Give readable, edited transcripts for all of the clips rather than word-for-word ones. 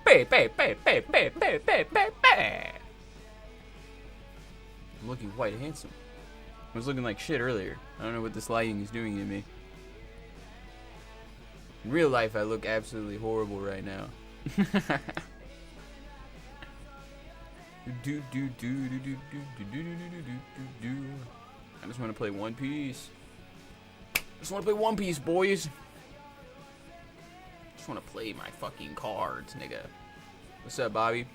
I'm looking quite handsome. I was looking like shit earlier. I don't know what this lighting is doing to me. In real life, I look absolutely horrible right now. I just want to play One Piece. Just want to play One Piece, boys. Just want to play my fucking cards, nigga. What's up, Bobby?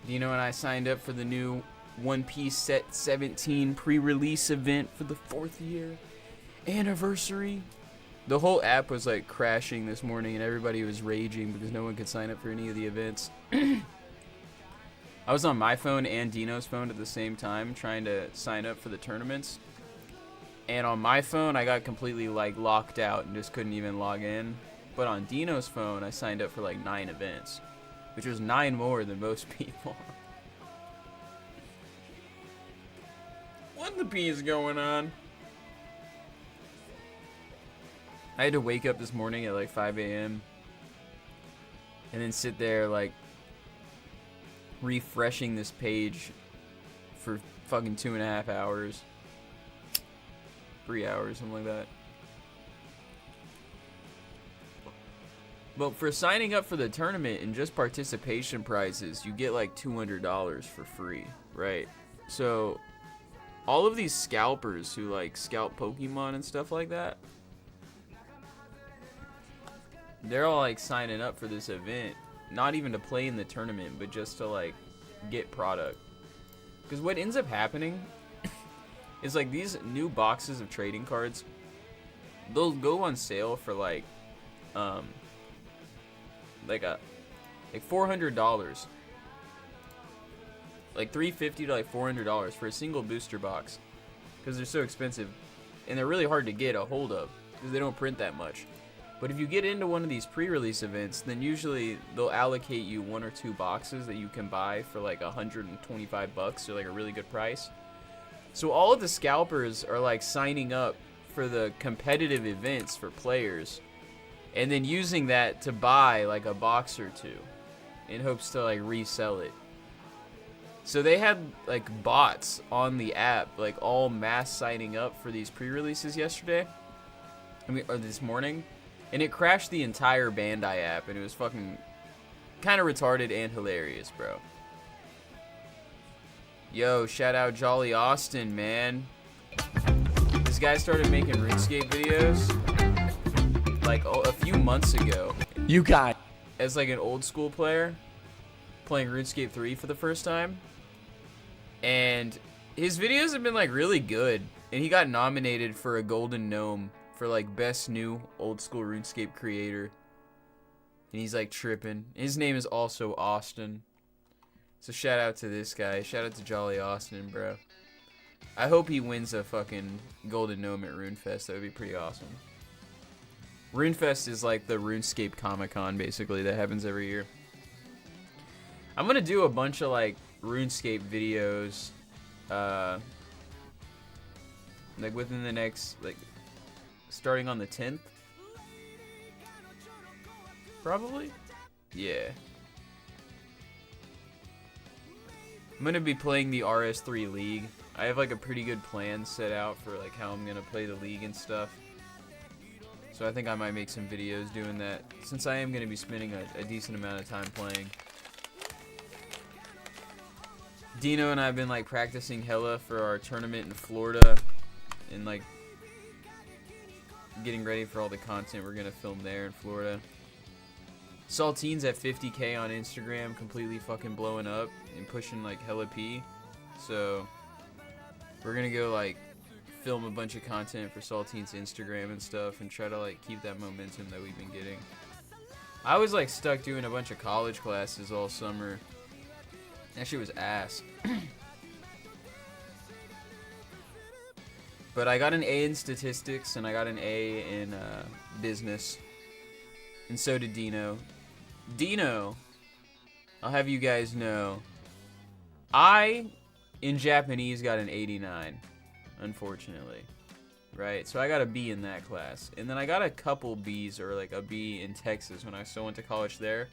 Dino and I signed up for the new One Piece Set 17 pre-release event for the 4th year anniversary. The whole app was like crashing this morning and everybody was raging because no one could sign up for any of the events. I was on my phone and Dino's phone at the same time trying to sign up for the tournaments. And on my phone, I got completely like locked out and just couldn't even log in. But on Dino's phone, I signed up for like 9 events, which was 9 more than most people. What the P is going on? I had to wake up this morning at like 5 a.m. and then sit there like refreshing this page for fucking 2.5 hours. 3 hours, something like that. But for signing up for the tournament and just participation prizes, you get like $200 for free, right? So all of these scalpers who like scalp Pokemon and stuff like that, they're all like signing up for this event, not even to play in the tournament, but just to like get product. Because what ends up happening is like these new boxes of trading cards, they'll go on sale for like $400, like $350 to like $400 for a single booster box, because they're so expensive and they're really hard to get a hold of because they don't print that much. But if you get into one of these pre-release events, then usually they'll allocate you 1 or 2 boxes that you can buy for like $125, so like a really good price. So all of the scalpers are like signing up for the competitive events for players, and then using that to buy like a box or 2 in hopes to like resell it. So they had like bots on the app, like all mass signing up for these pre-releases yesterday. Or this morning. And it crashed the entire Bandai app, and it was fucking kind of retarded and hilarious, bro. Yo, shout out Jolly Austin, man. This guy started making RuneScape videos like a few months ago. You got as like an old school player playing RuneScape 3 for the first time. And his videos have been like really good, and he got nominated for a Golden Gnome for like best new old school RuneScape creator, and he's like tripping. His name is also Austin, so shout out to this guy. Shout out to Jolly Austin, bro. I hope he wins a fucking Golden Gnome at RuneFest. That would be pretty awesome. RuneFest is like the RuneScape Comic-Con, basically, that happens every year. I'm gonna do a bunch of like RuneScape videos like within the next like starting on the 10th, probably. Yeah, I'm gonna be playing the RS3 League. I have like a pretty good plan set out for like how I'm gonna play the league and stuff. So I think I might make some videos doing that, since I am gonna be spending a decent amount of time playing. Dino and I have been like practicing hella for our tournament in Florida, and like getting ready for all the content we're gonna film there in Florida. Saltine's at 50K on Instagram, completely fucking blowing up and pushing like hella P. So we're gonna go like film a bunch of content for Saltine's Instagram and stuff, and try to like keep that momentum that we've been getting. I was like stuck doing a bunch of college classes all summer. That shit was ass. But I got an A in statistics, and I got an A in business. And so did Dino. Dino, I'll have you guys know, I, in Japanese, got an 89, unfortunately. right? So I got a B in that class. And then I got a couple Bs, or like a B in Texas when I still went to college there.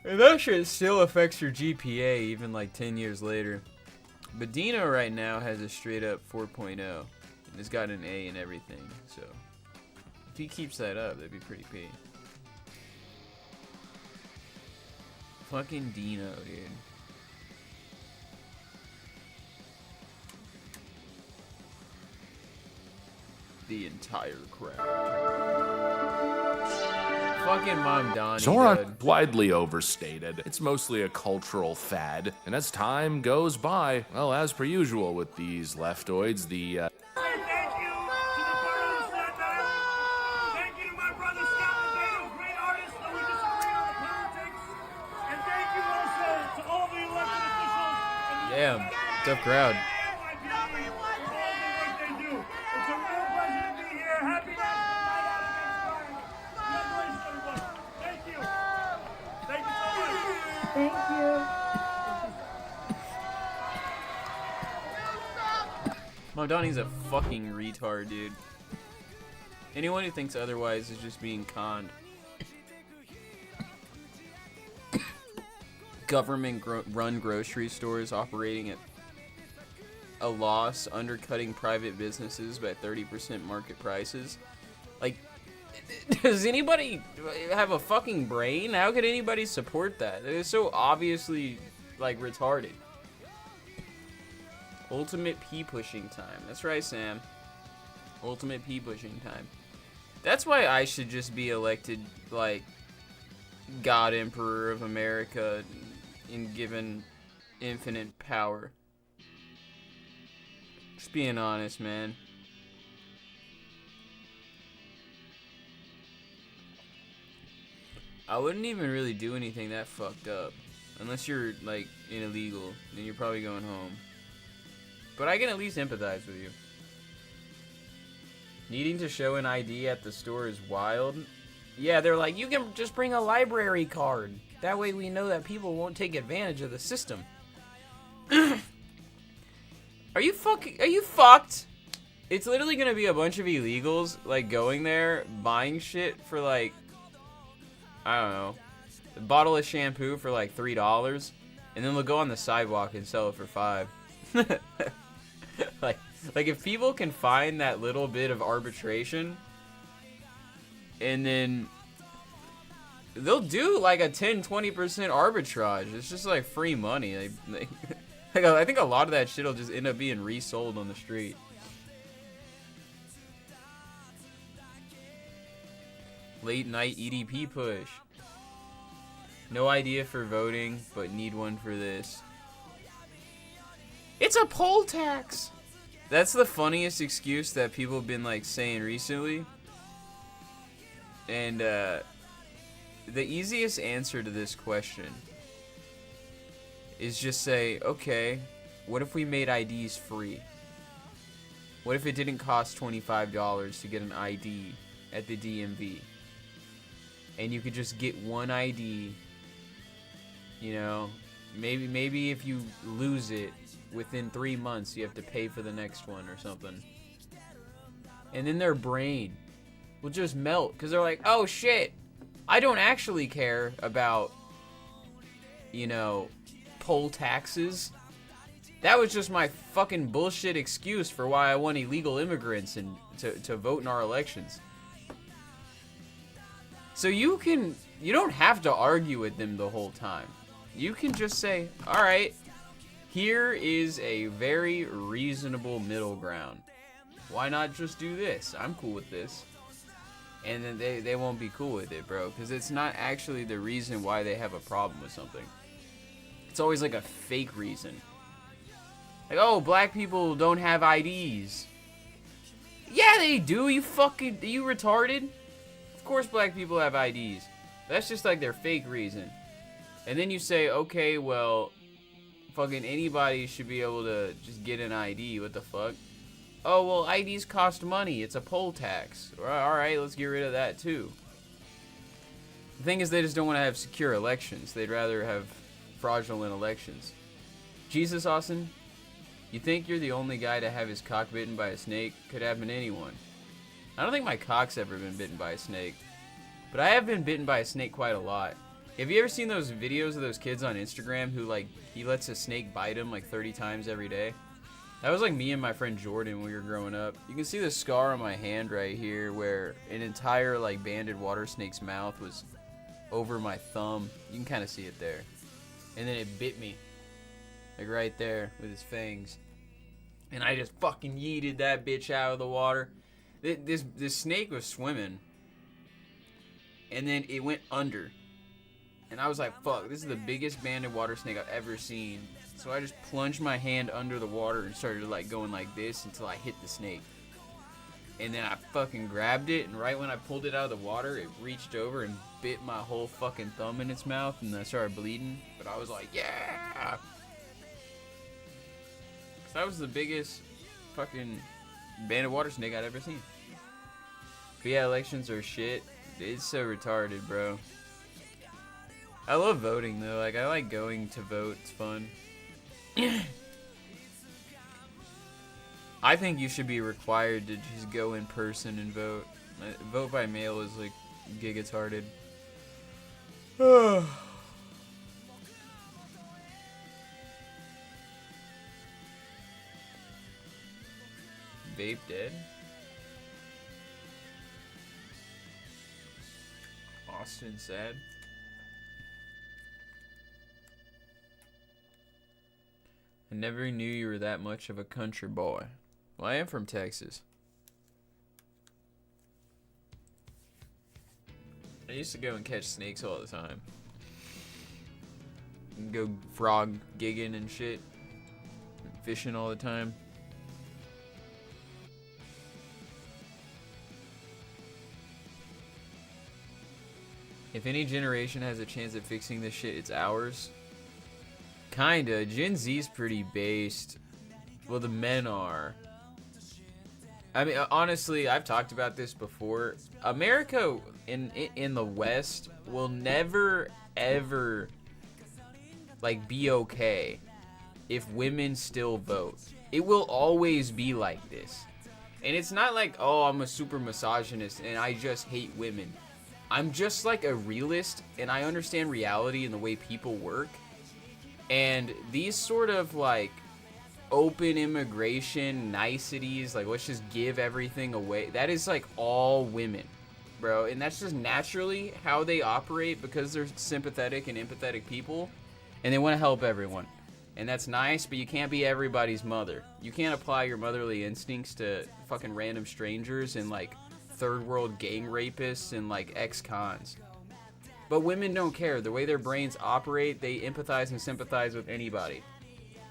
And that shit still affects your GPA even like 10 years later. But Dino right now has a straight up 4.0 and has got an A and everything. So if he keeps that up, that'd be pretty P. Fucking Dino, dude. The entire crowd. Fucking Mom Donnie. Zoran, widely overstated. It's mostly a cultural fad, and as time goes by, well, as per usual with these leftoids, the Thank you to the Burns that night. Thank you to my brother Scott Levano, great artist, though we disagree on the politics. And thank you also to all the elected officials. And Damn, tough crowd. for all the work they do. It's a real pleasure to be here. Happy National Night Out Against Crime. Congratulations, everybody. Thank you. Thank you so much. Thank you. Mom Donnie's a fucking retard, dude. Anyone who thinks otherwise is just being conned. Government-run grocery stores operating at a loss, undercutting private businesses by 30% market prices. Like, does anybody have a fucking brain? How could anybody support that? It is so obviously, like, retarded. Ultimate pee pushing time. That's right, Sam. Ultimate pee pushing time. That's why I should just be elected, like, God Emperor of America and given infinite power. Just being honest, man. I wouldn't even really do anything that fucked up. Unless you're, like, an illegal. Then you're probably going home. But I can at least empathize with you. Needing to show an ID at the store is wild. Yeah, they're like, you can just bring a library card. That way we know that people won't take advantage of the system. Are you fucked? It's literally gonna be a bunch of illegals, like, going there, buying shit for, like, I don't know, a bottle of shampoo for, like, $3, and then they'll go on the sidewalk and sell it for $5. Like if people can find that little bit of arbitration, and then they'll do like a 10-20% arbitrage. It's just like free money. Like, I think a lot of that shit will just end up being resold on the street. Late night EDP push. No idea for voting, but need one for this. It's a poll tax! That's the funniest excuse that people have been, like, saying recently. And, the easiest answer to this question is just say, okay, what if we made IDs free? What if it didn't cost $25 to get an ID at the DMV? And you could just get one ID, you know, maybe if you lose it, within 3 months you have to pay for the next one or something. And then their brain will just melt because they're like, oh shit, I don't actually care about, you know, poll taxes. That was just my fucking bullshit excuse for why I want illegal immigrants and to vote in our elections. So you don't have to argue with them the whole time. You can just say, all right, here is a very reasonable middle ground. Why not just do this? I'm cool with this. And then they won't be cool with it, bro. Because it's not actually the reason why they have a problem with something. It's always like a fake reason. Like, oh, black people don't have IDs. Yeah, they do. You retarded? Of course black people have IDs. That's just like their fake reason. And then you say, okay, well, fucking anybody should be able to just get an ID. What the fuck? Oh, well, IDs cost money. It's a poll tax. Alright, let's get rid of that too. The thing is, they just don't want to have secure elections. They'd rather have fraudulent elections. Jesus, Austin? You think you're the only guy to have his cock bitten by a snake? Could happen to anyone. I don't think my cock's ever been bitten by a snake. But I have been bitten by a snake quite a lot. Have you ever seen those videos of those kids on Instagram who, like, he lets a snake bite him like 30 times every day? That was like me and my friend Jordan when we were growing up. You can see the scar on my hand right here where an entire, like, banded water snake's mouth was over my thumb. You can kind of see it there. And then it bit me. Like right there with his fangs. And I just fucking yeeted that bitch out of the water. This snake was swimming. And then it went under. And I was like, fuck, this is the biggest banded water snake I've ever seen. So I just plunged my hand under the water and started like going like this until I hit the snake. And then I fucking grabbed it, and right when I pulled it out of the water, it reached over and bit my whole fucking thumb in its mouth, and I started bleeding. But I was like, yeah! 'Cause that was the biggest fucking banded water snake I'd ever seen. But yeah, elections are shit. It's so retarded, bro. I love voting, though. Like, I like going to vote. It's fun. I think you should be required to just go in person and vote. Vote by mail is, like, giga-tarded. Vape dead? Austin sad? I never knew you were that much of a country boy. Well, I am from Texas. I used to go and catch snakes all the time. And go frog gigging and shit. Fishing all the time. If any generation has a chance at fixing this shit, it's ours. Kinda. Gen Z's pretty based. Well, the men are. I mean, honestly, I've talked about this before. America in the West will never, ever, like, be okay if women still vote. It will always be like this. And it's not like, oh, I'm a super misogynist and I just hate women. I'm just, like, a realist, and I understand reality and the way people work. And these sort of, like, open immigration niceties, like, let's just give everything away, that is, like, all women, bro. And that's just naturally how they operate because they're sympathetic and empathetic people, and they want to help everyone. And that's nice, but you can't be everybody's mother. You can't apply your motherly instincts to fucking random strangers and, like, third world gang rapists and, like, ex-cons. But women don't care. The way their brains operate, they empathize and sympathize with anybody.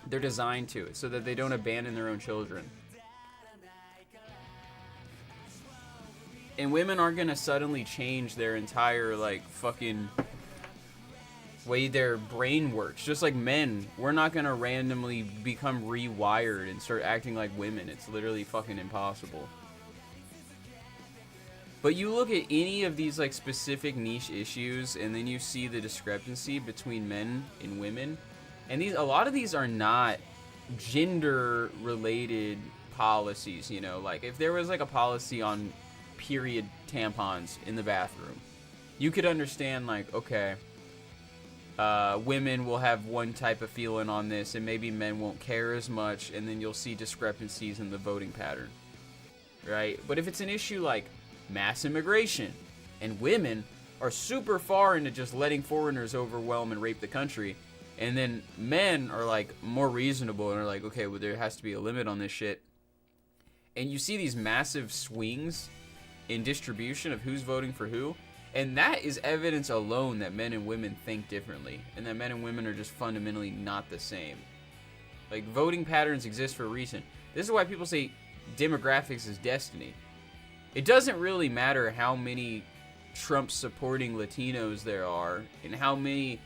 They're designed to, so that they don't abandon their own children. And women aren't gonna suddenly change their entire, like, fucking way their brain works. Just like men, we're not gonna randomly become rewired and start acting like women. It's literally fucking impossible. But you look at any of these, like, specific niche issues, and then you see the discrepancy between men and women. And a lot of these are not gender-related policies, you know? Like, if there was, like, a policy on period tampons in the bathroom, you could understand, like, okay, women will have one type of feeling on this, and maybe men won't care as much, and then you'll see discrepancies in the voting pattern, right? But if it's an issue like mass immigration, and women are super far into just letting foreigners overwhelm and rape the country, and then men are, like, more reasonable and are like, okay, well, there has to be a limit on this shit, and you see these massive swings in distribution of who's voting for who, and that is evidence alone that men and women think differently, and that men and women are just fundamentally not the same. Like, voting patterns exist for a reason. This is why people say demographics is destiny. It doesn't really matter how many Trump-supporting Latinos there are, and how many,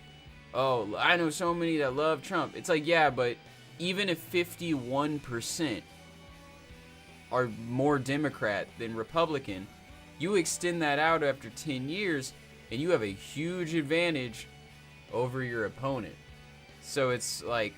oh, I know so many that love Trump. It's like, yeah, but even if 51% are more Democrat than Republican, you extend that out after 10 years, and you have a huge advantage over your opponent. So it's like,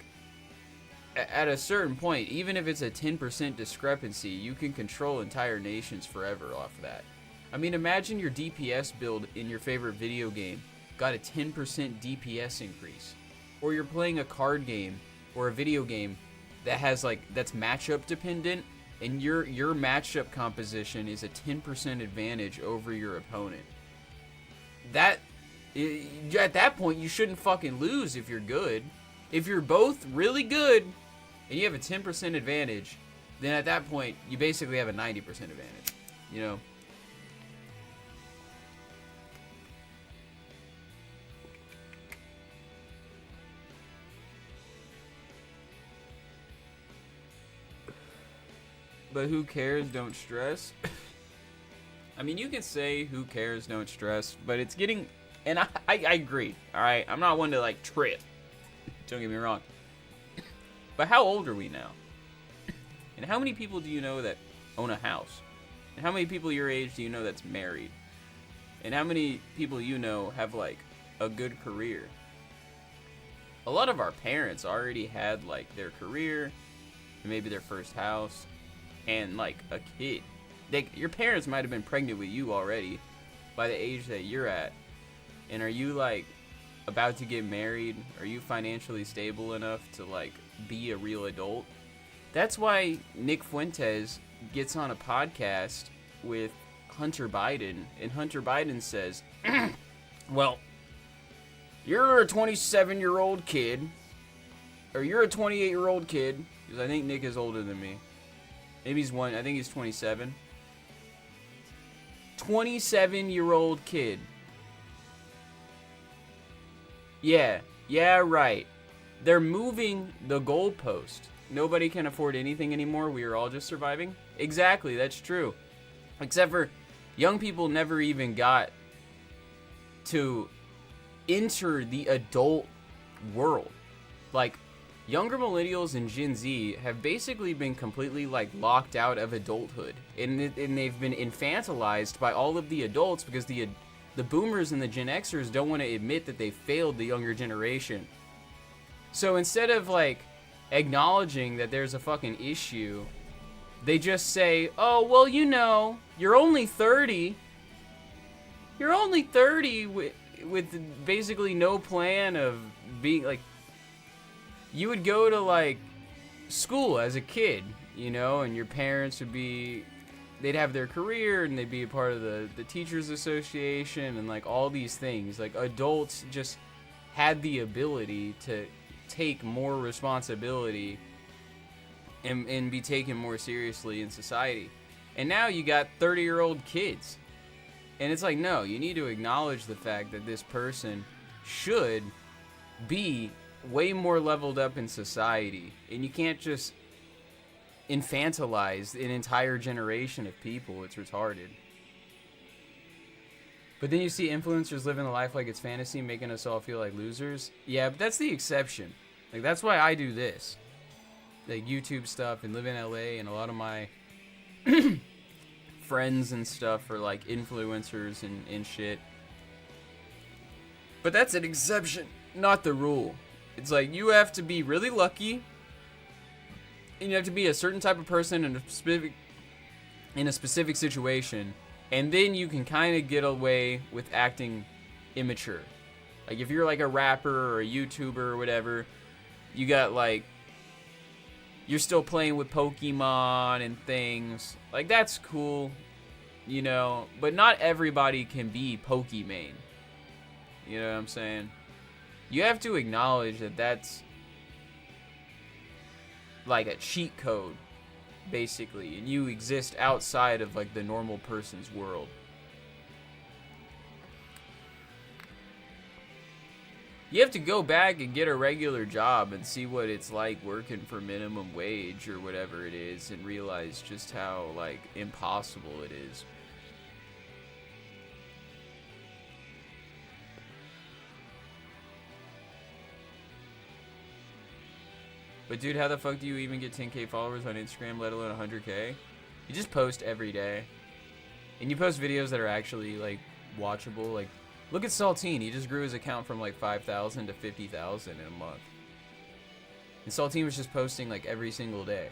at a certain point, even if it's a 10% discrepancy, you can control entire nations forever off that. I mean, imagine your DPS build in your favorite video game got a 10% DPS increase. Or you're playing a card game or a video game that has that's matchup dependent, and your matchup composition is a 10% advantage over your opponent. At that point, you shouldn't fucking lose if you're good. If you're both really good and you have a 10% advantage, then at that point, you basically have a 90% advantage, you know? But who cares, don't stress. I mean, you can say who cares, don't stress, but it's getting, and I agree, alright? I'm not one to trip. Don't get me wrong. But how old are we now? And how many people do you know that own a house? And how many people your age do you know that's married? And how many people you know have a good career? A lot of our parents already had their career, maybe their first house, and a kid. Your parents might have been pregnant with you already by the age that you're at. And are you about to get married? Are you financially stable enough to be a real adult? That's why Nick Fuentes gets on a podcast with Hunter Biden, and Hunter Biden says, well, you're a 27-year-old kid, or you're a 28-year-old kid, because I think Nick is older than me. Maybe he's I think he's 27. 27-year-old kid. Yeah, right. They're moving the goalpost. Nobody can afford anything anymore. We are all just surviving. Exactly, that's true. Except for young people never even got to enter the adult world. Younger millennials and Gen Z have basically been completely locked out of adulthood, and they've been infantilized by all of the adults because the boomers and the Gen Xers don't want to admit that they failed the younger generation. So instead of acknowledging that there's a fucking issue, they just say, oh, well, you're only 30. You're only 30 with basically no plan of being you would go to school as a kid, and your parents would they'd have their career and they'd be a part of the teachers association and all these things. Adults just had the ability to take more responsibility and be taken more seriously in society. And now you got 30-year-old kids. And it's no, you need to acknowledge the fact that this person should be way more leveled up in society, and you can't just infantilize an entire generation of people. It's retarded. But then you see influencers living a life like it's fantasy, making us all feel like losers. Yeah, but that's the exception. That's why I do this, YouTube stuff, and live in LA, and a lot of my friends and stuff are influencers and shit. But that's an exception, not the rule. It's you have to be really lucky, and you have to be a certain type of person in a specific situation, and then you can kind of get away with acting immature. If you're a rapper or a YouTuber or whatever, you got you're still playing with Pokemon and things. That's cool, but not everybody can be Pokemon. You know what I'm saying? You have to acknowledge that that's a cheat code, basically, and you exist outside of the normal person's world. You have to go back and get a regular job and see what it's like working for minimum wage or whatever it is, and realize just how impossible it is. But dude, how the fuck do you even get 10k followers on Instagram, let alone 100k? You just post every day. And you post videos that are actually watchable. Look at Saltine, he just grew his account from 5,000 to 50,000 in a month. And Saltine was just posting like every single day.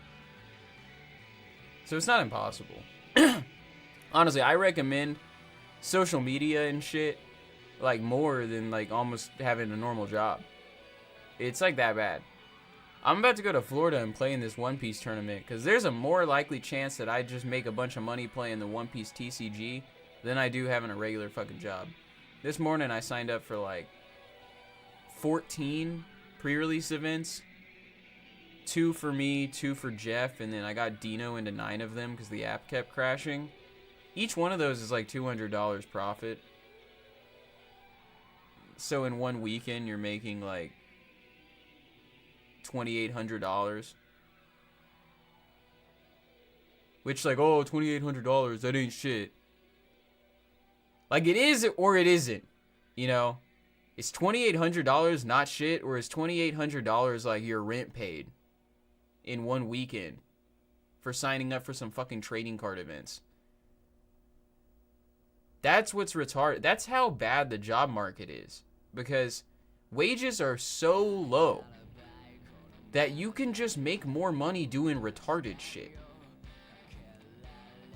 So it's not impossible. Honestly, I recommend social media and shit like more than like almost having a normal job. It's like that bad. I'm about to go to Florida and play in this One Piece tournament because there's a more likely chance that I just make a bunch of money playing the One Piece TCG than I do having a regular fucking job. This morning I signed up for like 14 pre-release events. 2 for me, 2 for Jeff, and then I got Dino into 9 of them because the app kept crashing. Each one of those is like $200 profit. So in one weekend you're making like $2,800. Which like, oh, $2,800, that ain't shit. Like it is or it isn't, you know? Is $2,800 not shit, or is $2,800 like your rent paid in one weekend for signing up for some fucking trading card events? That's what's retarded. That's how bad the job market is. Because wages are so low that you can just make more money doing retarded shit.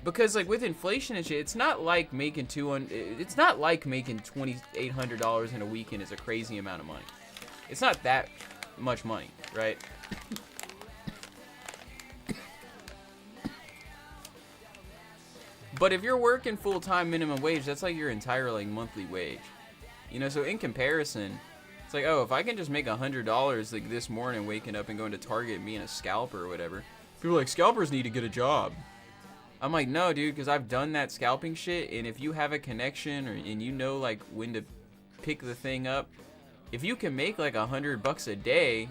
Because like with inflation and shit, it's not like making $2,800 in a weekend is a crazy amount of money. It's not that much money, right? But if you're working full-time minimum wage, that's like your entire like monthly wage. You know, so in comparison, it's like, oh, if I can just make $100 like this morning waking up and going to Target and being a scalper or whatever. People are like, scalpers need to get a job. I'm like, no, dude, because I've done that scalping shit, and if you have a connection and you know like when to pick the thing up, if you can make like $100 a day,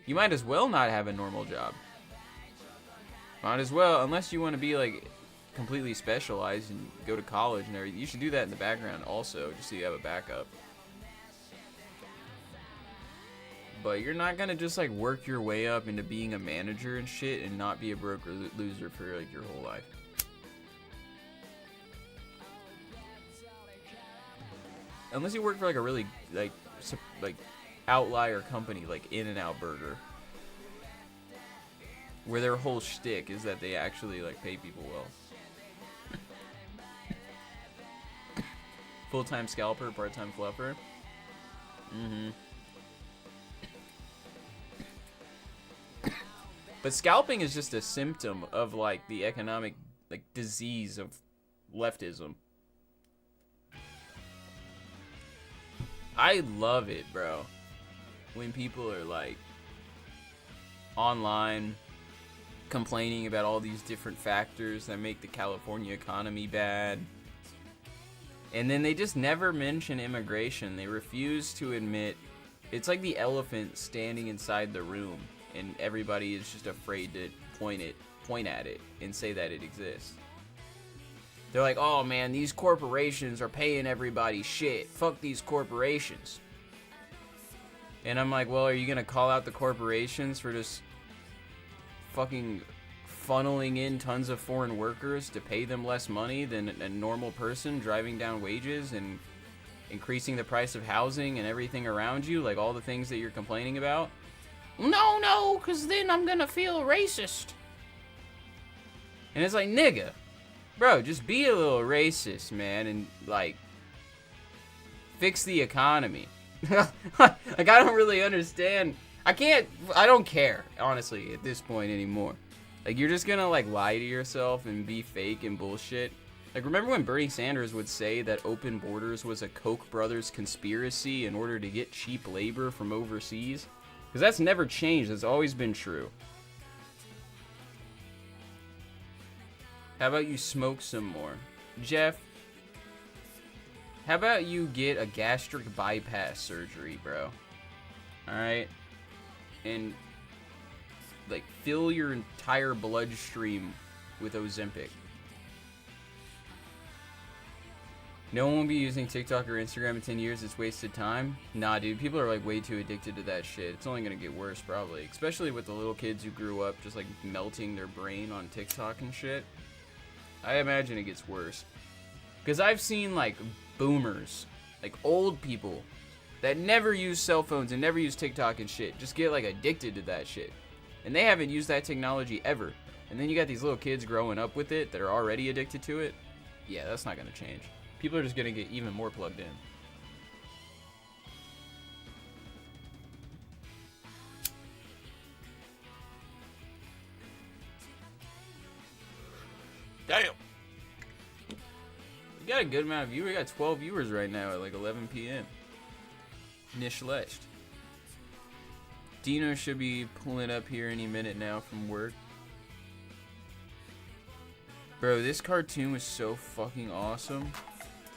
you might as well not have a normal job. Might as well, unless you want to be like completely specialized and go to college and everything. You should do that in the background also, just so you have a backup. But you're not gonna just like work your way up into being a manager and shit and not be a broke or loser for like your whole life. Unless you work for like a really like outlier company like In-N-Out Burger, where their whole shtick is that they actually like pay people well. Full-time scalper, part-time fluffer. But scalping is just a symptom of like the economic like disease of leftism. I love it, bro. When people are like online complaining about all these different factors that make the California economy bad. And then they just never mention immigration. They refuse to admit. It's like the elephant standing inside the room, and everybody is just afraid to point at it and say that it exists. They're like, oh man, these corporations are paying everybody shit. Fuck these corporations. And I'm like, well, are you gonna call out the corporations for just fucking funneling in tons of foreign workers to pay them less money than a normal person, driving down wages and increasing the price of housing and everything around you, like all the things that you're complaining about? No, because then I'm gonna feel racist. And it's like, nigga, bro, just be a little racist, man, and like fix the economy. Like, I don't really understand. I don't care, honestly, at this point anymore. Like, you're just gonna like lie to yourself and be fake and bullshit. Like, remember when Bernie Sanders would say that open borders was a Koch brothers conspiracy in order to get cheap labor from overseas? Because that's never changed. That's always been true. How about you smoke some more? Jeff, how about you get a gastric bypass surgery, bro? Alright? And like fill your entire bloodstream with Ozempic. No one will be using TikTok or Instagram in 10 years. It's wasted time. Nah, dude. People are like way too addicted to that shit. It's only gonna get worse, probably. Especially with the little kids who grew up just like melting their brain on TikTok and shit. I imagine it gets worse. Because I've seen like boomers, like old people, that never use cell phones and never use TikTok and shit just get like addicted to that shit. And they haven't used that technology ever. And then you got these little kids growing up with it that are already addicted to it. Yeah, that's not gonna change. People are just gonna get even more plugged in. Damn. We got a good amount of viewers. We got 12 viewers right now at like 11 p.m. Nicht schlecht. Dino should be pulling up here any minute now from work. Bro, this cartoon was so fucking awesome.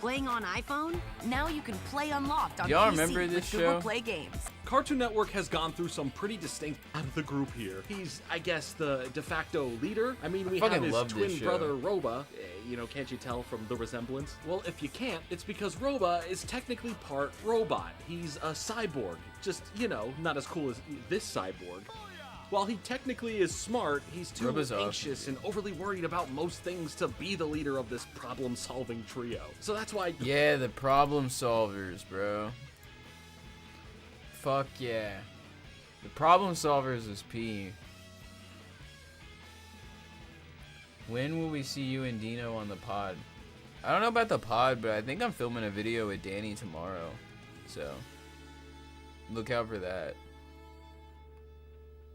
Playing on iPhone? Now you can play Unlocked on Y'all PC remember this with show? Google Play Games. Cartoon Network has gone through some pretty distinct out of the group here. He's, I guess, the de facto leader. I mean, we have his twin brother, Roba. You know, can't you tell from the resemblance? Well, if you can't, it's because Roba is technically part robot. He's a cyborg. Just, you know, not as cool as this cyborg. While he technically is smart, he's too anxious and overly worried about most things to be the leader of this problem-solving trio. So that's why... Yeah, the problem solvers, bro. Fuck yeah. The problem solvers is P. When will we see you and Dino on the pod? I don't know about the pod, but I think I'm filming a video with Danny tomorrow. So, look out for that.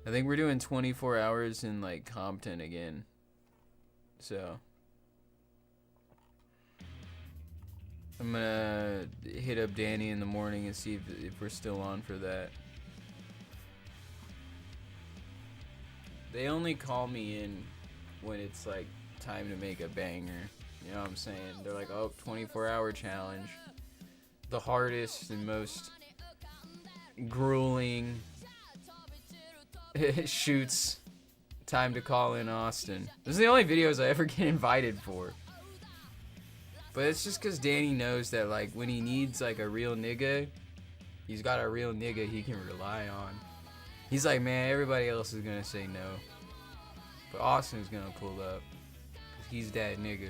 I think we're doing 24 hours in like Compton again. So I'm gonna hit up Danny in the morning and see if we're still on for that. They only call me in when it's like time to make a banger. You know what I'm saying? They're like, oh, 24-hour challenge. The hardest and most grueling shoots, time to call in Austin. Those are the only videos I ever get invited for. But it's just because Danny knows that like when he needs like a real nigga, he's got a real nigga he can rely on. He's like, man, everybody else is gonna say no, but Austin's gonna pull up because he's that nigga.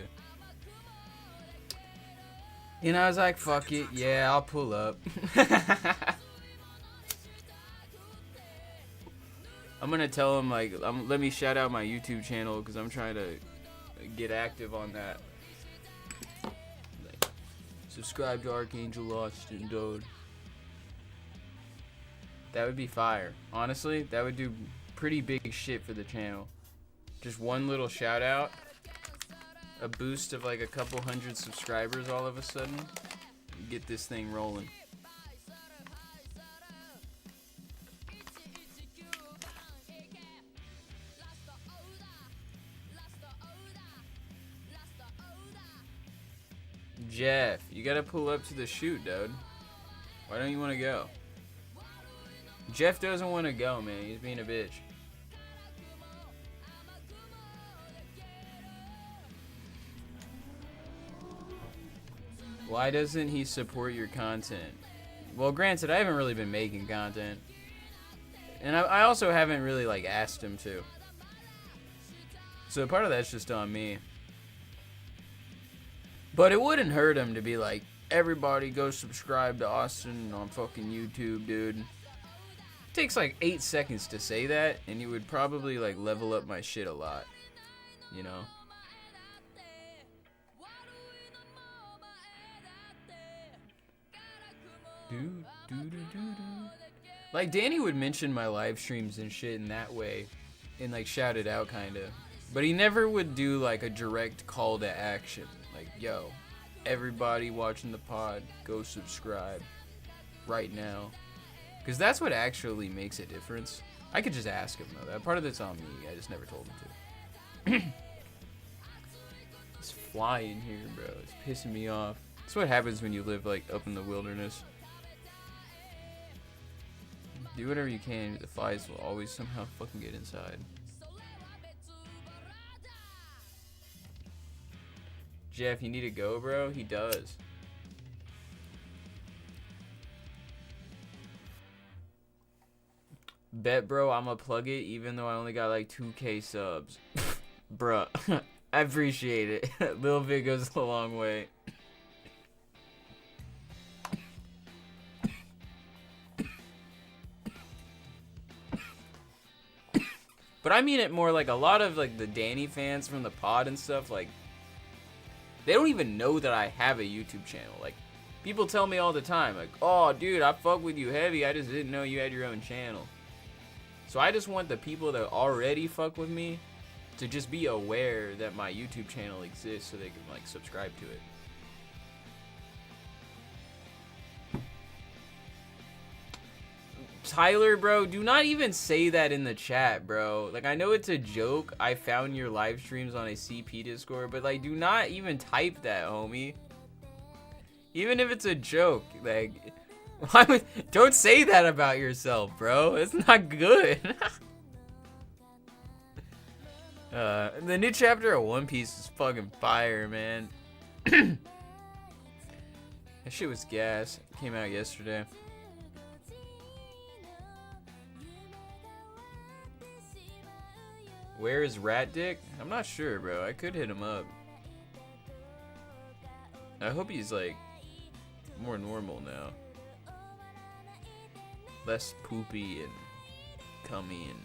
And I was like, fuck it, yeah, I'll pull up. I'm gonna tell him like, let me shout out my YouTube channel because I'm trying to get active on that. Like, subscribe to Archangel Austin, dude. That would be fire. Honestly, that would do pretty big shit for the channel. Just one little shout out, a boost of like a couple hundred subscribers all of a sudden, get this thing rolling. Jeff, you gotta pull up to the shoot, dude. Why don't you want to go? Jeff doesn't want to go, man. He's being a bitch. Why doesn't he support your content? Well, granted, I haven't really been making content. And I also haven't really, like, asked him to. So part of that's just on me. But it wouldn't hurt him to be like, everybody go subscribe to Austin on fucking YouTube, dude. It takes like 8 seconds to say that, and you would probably like level up my shit a lot, you know? Like Danny would mention my live streams and shit in that way, and like shout it out kinda. But he never would do like a direct call to action. Like, yo, everybody watching the pod, go subscribe right now. Because that's what actually makes a difference. I could just ask him, though. That part of it's on me. I just never told him to. It's flying here, bro. It's pissing me off. That's what happens when you live, like, up in the wilderness. Do whatever you can. The flies will always somehow fucking get inside. Jeff, you need to go, bro? He does. Bet, bro, I'ma plug it even though I only got like 2K subs. Bruh, I appreciate it. A little bit goes a long way. But I mean it more like a lot of like the Danny fans from the pod and stuff, like they don't even know that I have a YouTube channel. Like people tell me all the time, like, oh dude, I fuck with you heavy, I just didn't know you had your own channel. So I just want the people that already fuck with me to just be aware that my YouTube channel exists so they can like subscribe to it. Tyler, bro, do not even say that in the chat, bro. Like, I know it's a joke. I found your live streams on a CP Discord, but like, do not even type that, homie. Even if it's a joke, like, why would, don't say that about yourself, bro. It's not good. The new chapter of One Piece is fucking fire, man. That shit was gas. It came out yesterday. Where is Rat Dick? I'm not sure, bro. I could hit him up. I hope he's like more normal now. Less poopy and cummy and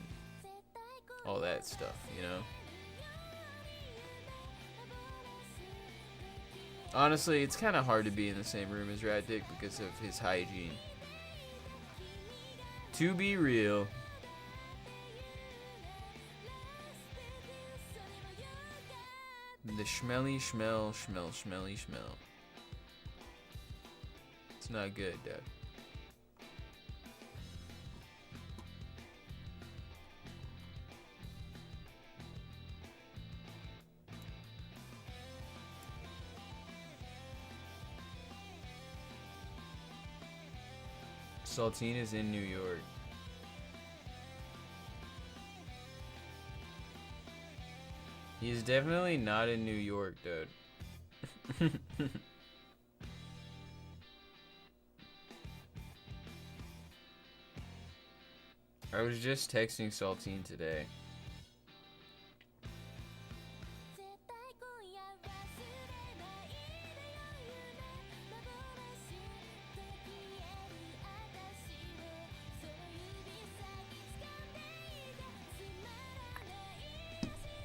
all that stuff, you know? Honestly, it's kind of hard to be in the same room as Rat Dick because of his hygiene. To be real. The smelly smell. It's not good, Dad. Saltine is in New York. He's definitely not in New York, dude. I was just texting Saltine today.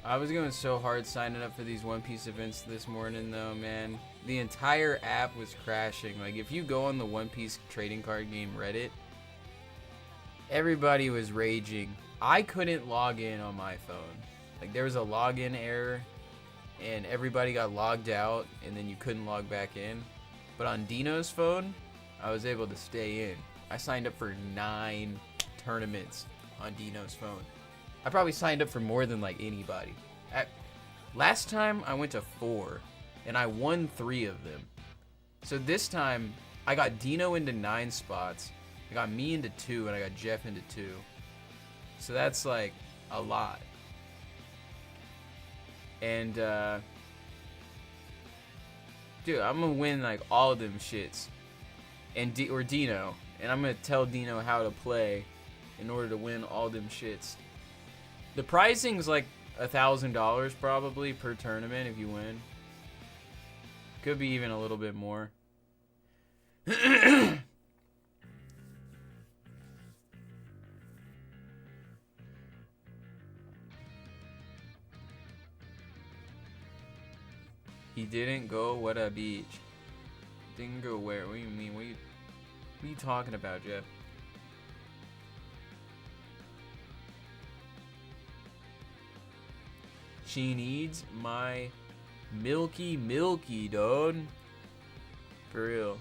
I was going so hard signing up for these One Piece events this morning though, man. The entire app was crashing. Like if you go on the One Piece trading card game Reddit, everybody was raging. I couldn't log in on my phone. Like there was a login error and everybody got logged out and then you couldn't log back in. But on Dino's phone, I was able to stay in. I signed up for 9 tournaments on Dino's phone. I probably signed up for more than like anybody. Last time I went to 4 and I won 3 of them. So this time I got Dino into 9 spots. I got me into 2 and I got Jeff into 2. So that's like a lot. And dude, I'm gonna win like all of them shits. And or Dino. And I'm gonna tell Dino how to play in order to win all them shits. The pricing's like $1,000 probably per tournament if you win. Could be even a little bit more. He didn't go what a beach. Didn't go where? What do you mean? What are you talking about, Jeff? She needs my milky, dude. For real.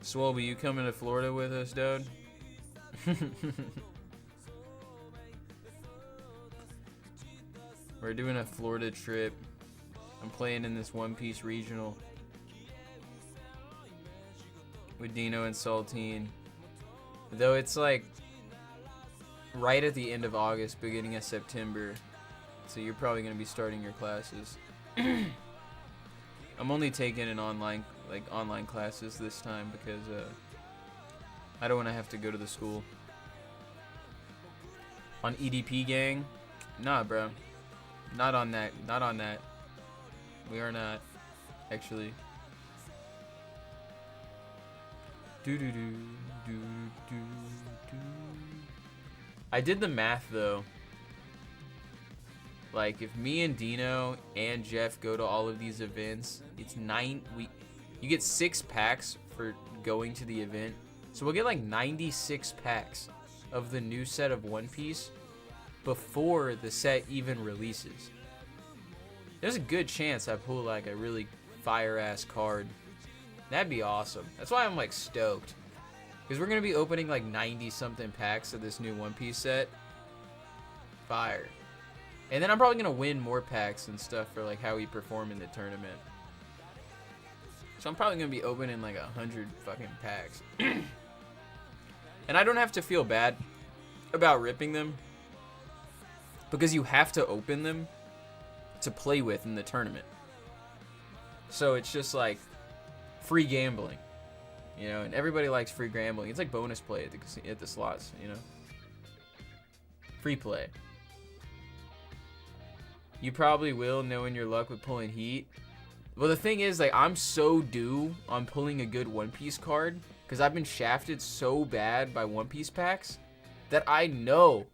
Swolby, you coming to Florida with us, dude? We're doing a Florida trip. I'm playing in this One Piece regional with Dino and Saltine. Though it's like right at the end of August, beginning of September. So you're probably going to be starting your classes. I'm only taking an online classes this time because I don't want to have to go to the school. On EDP gang? Nah, bro. Not on that. Not on that. We are not, actually. Do do do do do do. I did the math though. Like if me and Dino and Jeff go to all of these events, it's you get 6 packs for going to the event. So we'll get like 96 packs of the new set of One Piece before the set even releases. There's a good chance I pull like a really fire ass card. That'd be awesome. That's why I'm like stoked. Because we're going to be opening like 90 something packs of this new One Piece set. Fire. And then I'm probably going to win more packs and stuff for like how we perform in the tournament. So I'm probably going to be opening like 100 fucking packs. And I don't have to feel bad about ripping them. Because you have to open them to play with in the tournament. So it's just like free gambling. You know, and everybody likes free gambling. It's like bonus play at the slots, you know. Free play. You probably will, knowing your luck with pulling heat. Well, the thing is, like, I'm so due on pulling a good One Piece card because I've been shafted so bad by One Piece packs that I know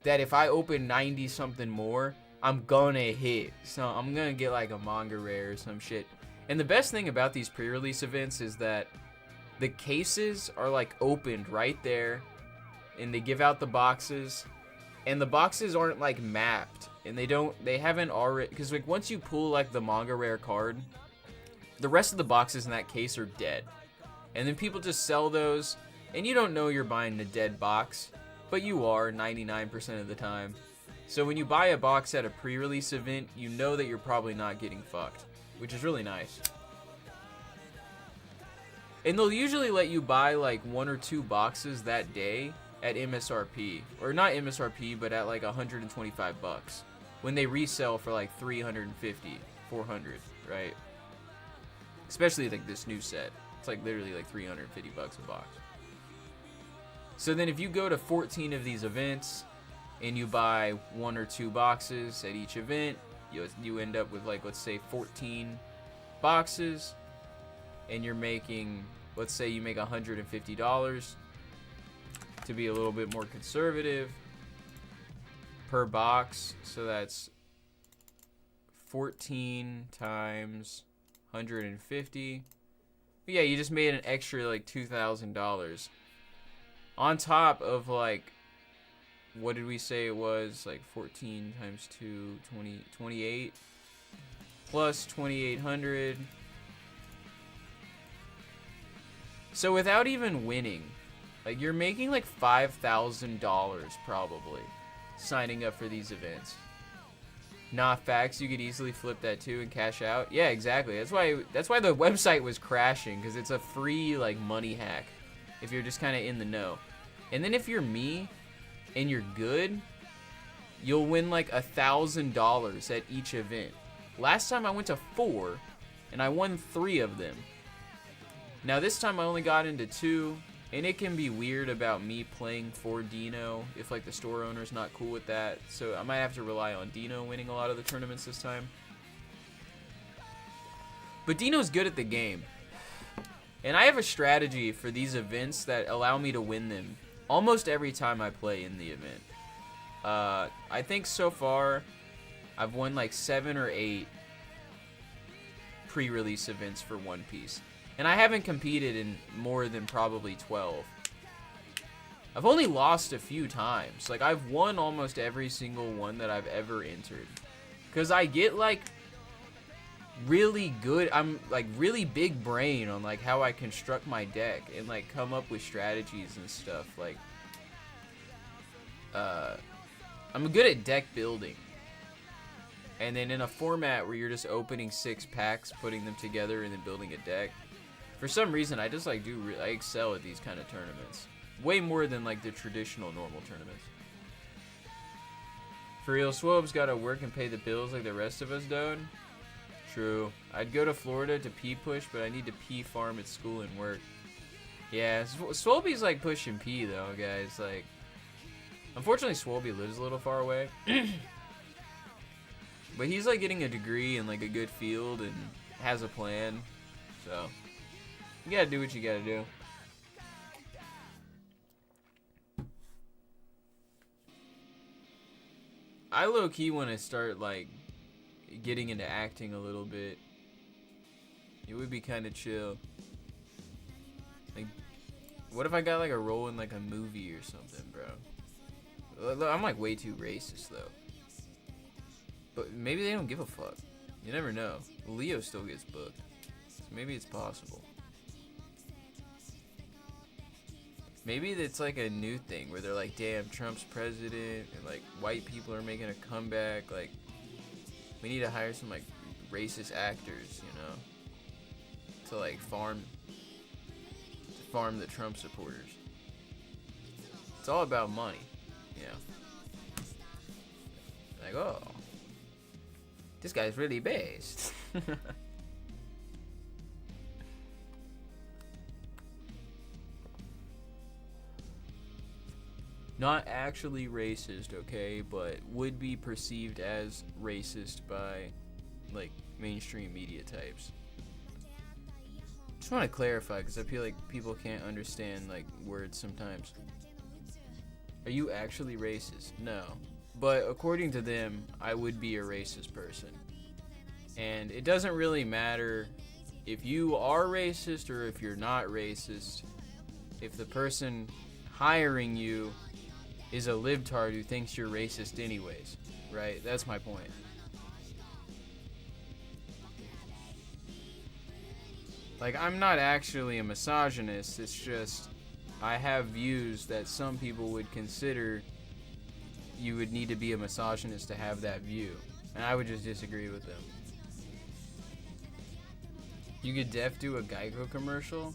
that if I open 90 something more, I'm gonna hit. So I'm gonna get like a manga rare or some shit. And the best thing about these pre-release events is that the cases are like opened right there, and they give out the boxes, and the boxes aren't like mapped, and they haven't already, because like once you pull like the manga rare card, the rest of the boxes in that case are dead, and then people just sell those, and you don't know you're buying a dead box, but you are 99% of the time. So when you buy a box at a pre-release event, you know that you're probably not getting fucked, which is really nice. And they'll usually let you buy like 1 or 2 boxes that day at MSRP. Or not MSRP, but at like 125 bucks. When they resell for like 350, 400, right? Especially like this new set. It's like literally like 350 bucks a box. So then if you go to 14 of these events and you buy 1 or 2 boxes at each event, you end up with like, let's say 14 boxes. And you're making, let's say you make $150 to be a little bit more conservative per box. So that's 14 times 150. But yeah, you just made an extra like $2,000 on top of like, what did we say it was? Like 14 times 2, 28 plus 2,800. So without even winning, like you're making like $5,000 probably signing up for these events. Nah, facts, you could easily flip that too and cash out. Yeah, exactly. That's why the website was crashing, because it's a free like money hack if you're just kind of in the know. And then if you're me and you're good, you'll win like $1,000 at each event. Last time I went to 4 and I won 3 of them. Now this time I only got into 2, and it can be weird about me playing for Dino if like the store owner's not cool with that. So I might have to rely on Dino winning a lot of the tournaments this time. But Dino's good at the game. And I have a strategy for these events that allow me to win them almost every time I play in the event. I think so far I've won like 7 or 8 pre-release events for One Piece. And I haven't competed in more than probably 12. I've only lost a few times. Like, I've won almost every single one that I've ever entered. Because I get, like, really good... I'm, like, really big brain on, like, how I construct my deck. And, like, come up with strategies and stuff. Like, I'm good at deck building. And then in a format where you're just opening 6 packs, putting them together, and then building a deck... For some reason, I just like I excel at these kind of tournaments. Way more than like the traditional normal tournaments. For real, Swobe's gotta work and pay the bills like the rest of us don't. True. I'd go to Florida to P push, but I need to P farm at school and work. Yeah, Swobe's like pushing P though, guys. Like, unfortunately, Swobe lives a little far away. But he's like getting a degree in like a good field and has a plan. So... you gotta do what you gotta do. I low-key want to start, like, getting into acting a little bit. It would be kind of chill. Like, what if I got, like, a role in, like, a movie or something, bro? I'm, like, way too racist, though. But maybe they don't give a fuck. You never know. Leo still gets booked. So maybe it's possible. Maybe it's like a new thing where they're like, damn, Trump's president, and like white people are making a comeback. Like, we need to hire some like racist actors, you know, to like farm the Trump supporters. It's all about money, you know. Like, oh, this guy's really based. Not actually racist, okay, but would be perceived as racist by, like, mainstream media types. Just want to clarify, because I feel like people can't understand, like, words sometimes. Are you actually racist? No. But according to them, I would be a racist person. And it doesn't really matter if you are racist or if you're not racist. If the person hiring you is a libtard who thinks you're racist anyways, right? That's my point. Like, I'm not actually a misogynist, it's just I have views that some people would consider you would need to be a misogynist to have that view, and I would just disagree with them. You could do a Geico commercial?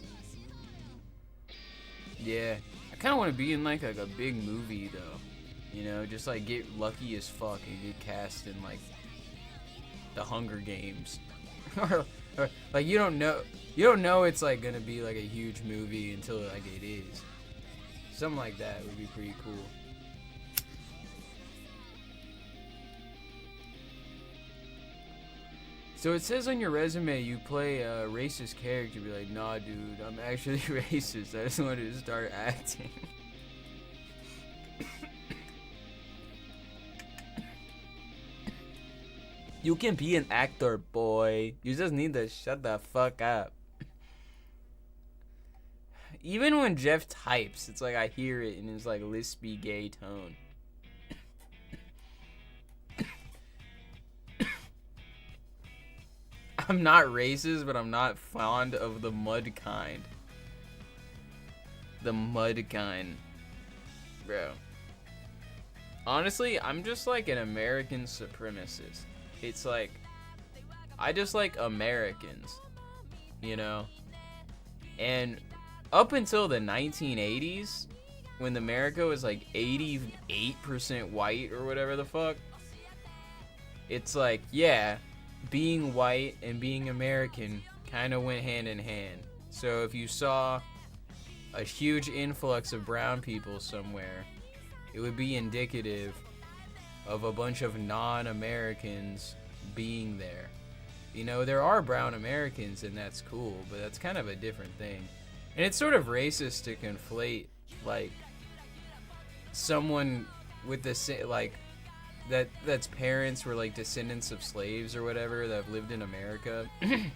Yeah. I kind of want to be in like a big movie though, you know, just like get lucky as fuck and get cast in like the Hunger Games, or like you don't know it's like gonna be like a huge movie until like it is. Something like that would be pretty cool. So it says on your resume you play a racist character. Be like, nah, dude, I'm actually racist. I just wanted to start acting. You can be an actor, boy. You just need to shut the fuck up. Even when Jeff types, it's like I hear it in his like lispy gay tone. I'm not racist, but I'm not fond of the mud kind. The mud kind. Bro. Honestly, I'm just like an American supremacist. It's like, I just like Americans, you know? And up until the 1980s, when America was like 88% white or whatever the fuck, it's like, yeah, being white and being American kind of went hand in hand. So if you saw a huge influx of brown people somewhere, it would be indicative of a bunch of non-Americans being there. You know, there are brown Americans and that's cool, but that's kind of a different thing. And it's sort of racist to conflate like someone with the like that's parents were like descendants of slaves or whatever that have lived in America and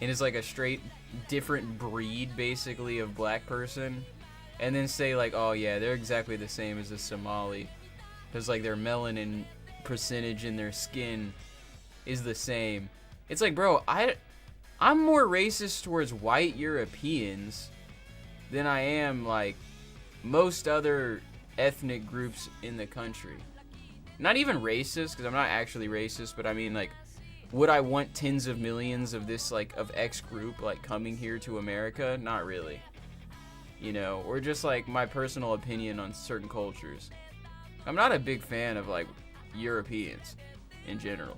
is like a straight different breed basically of black person, and then say like, oh yeah, they're exactly the same as a Somali because like their melanin percentage in their skin is the same. It's like, bro, I'm more racist towards white Europeans than I am like most other ethnic groups in the country. Not even racist, because I'm not actually racist, but I mean, like, would I want tens of millions of this, like, of X group, like, coming here to America? Not really. You know, or just, like, my personal opinion on certain cultures. I'm not a big fan of, like, Europeans in general.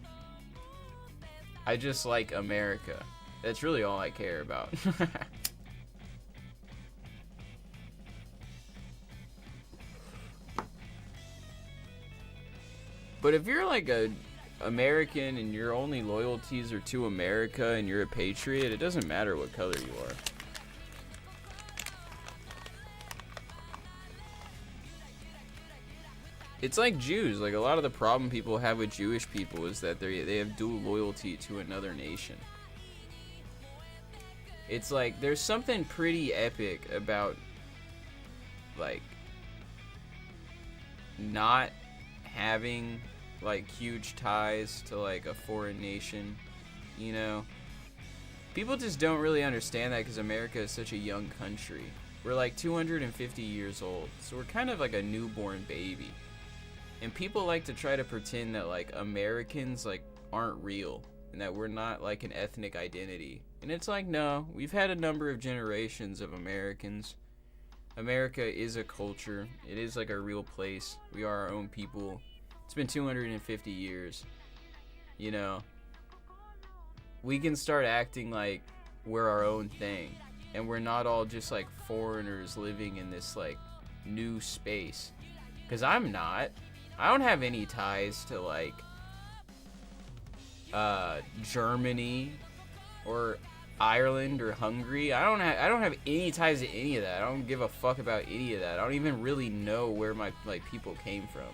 I just like America. That's really all I care about. But if you're like a American and your only loyalties are to America and you're a patriot, it doesn't matter what color you are. It's like Jews. Like, a lot of the problem people have with Jewish people is that they have dual loyalty to another nation. It's like, there's something pretty epic about, like, not having, like, huge ties to, like, a foreign nation, you know? People just don't really understand that because America is such a young country. We're, like, 250 years old, so we're kind of like a newborn baby. And people like to try to pretend that, like, Americans, like, aren't real and that we're not, like, an ethnic identity. And it's like, no, we've had a number of generations of Americans. America is a culture. It is, like, a real place. We are our own people. It's been 250 years. You know? We can start acting like we're our own thing. And we're not all just, like, foreigners living in this, like, new space. Because I'm not. I don't have any ties to, like, Germany or Ireland or Hungary. I don't have any ties to any of that. I don't give a fuck about any of that. I don't even really know where my, like, people came from.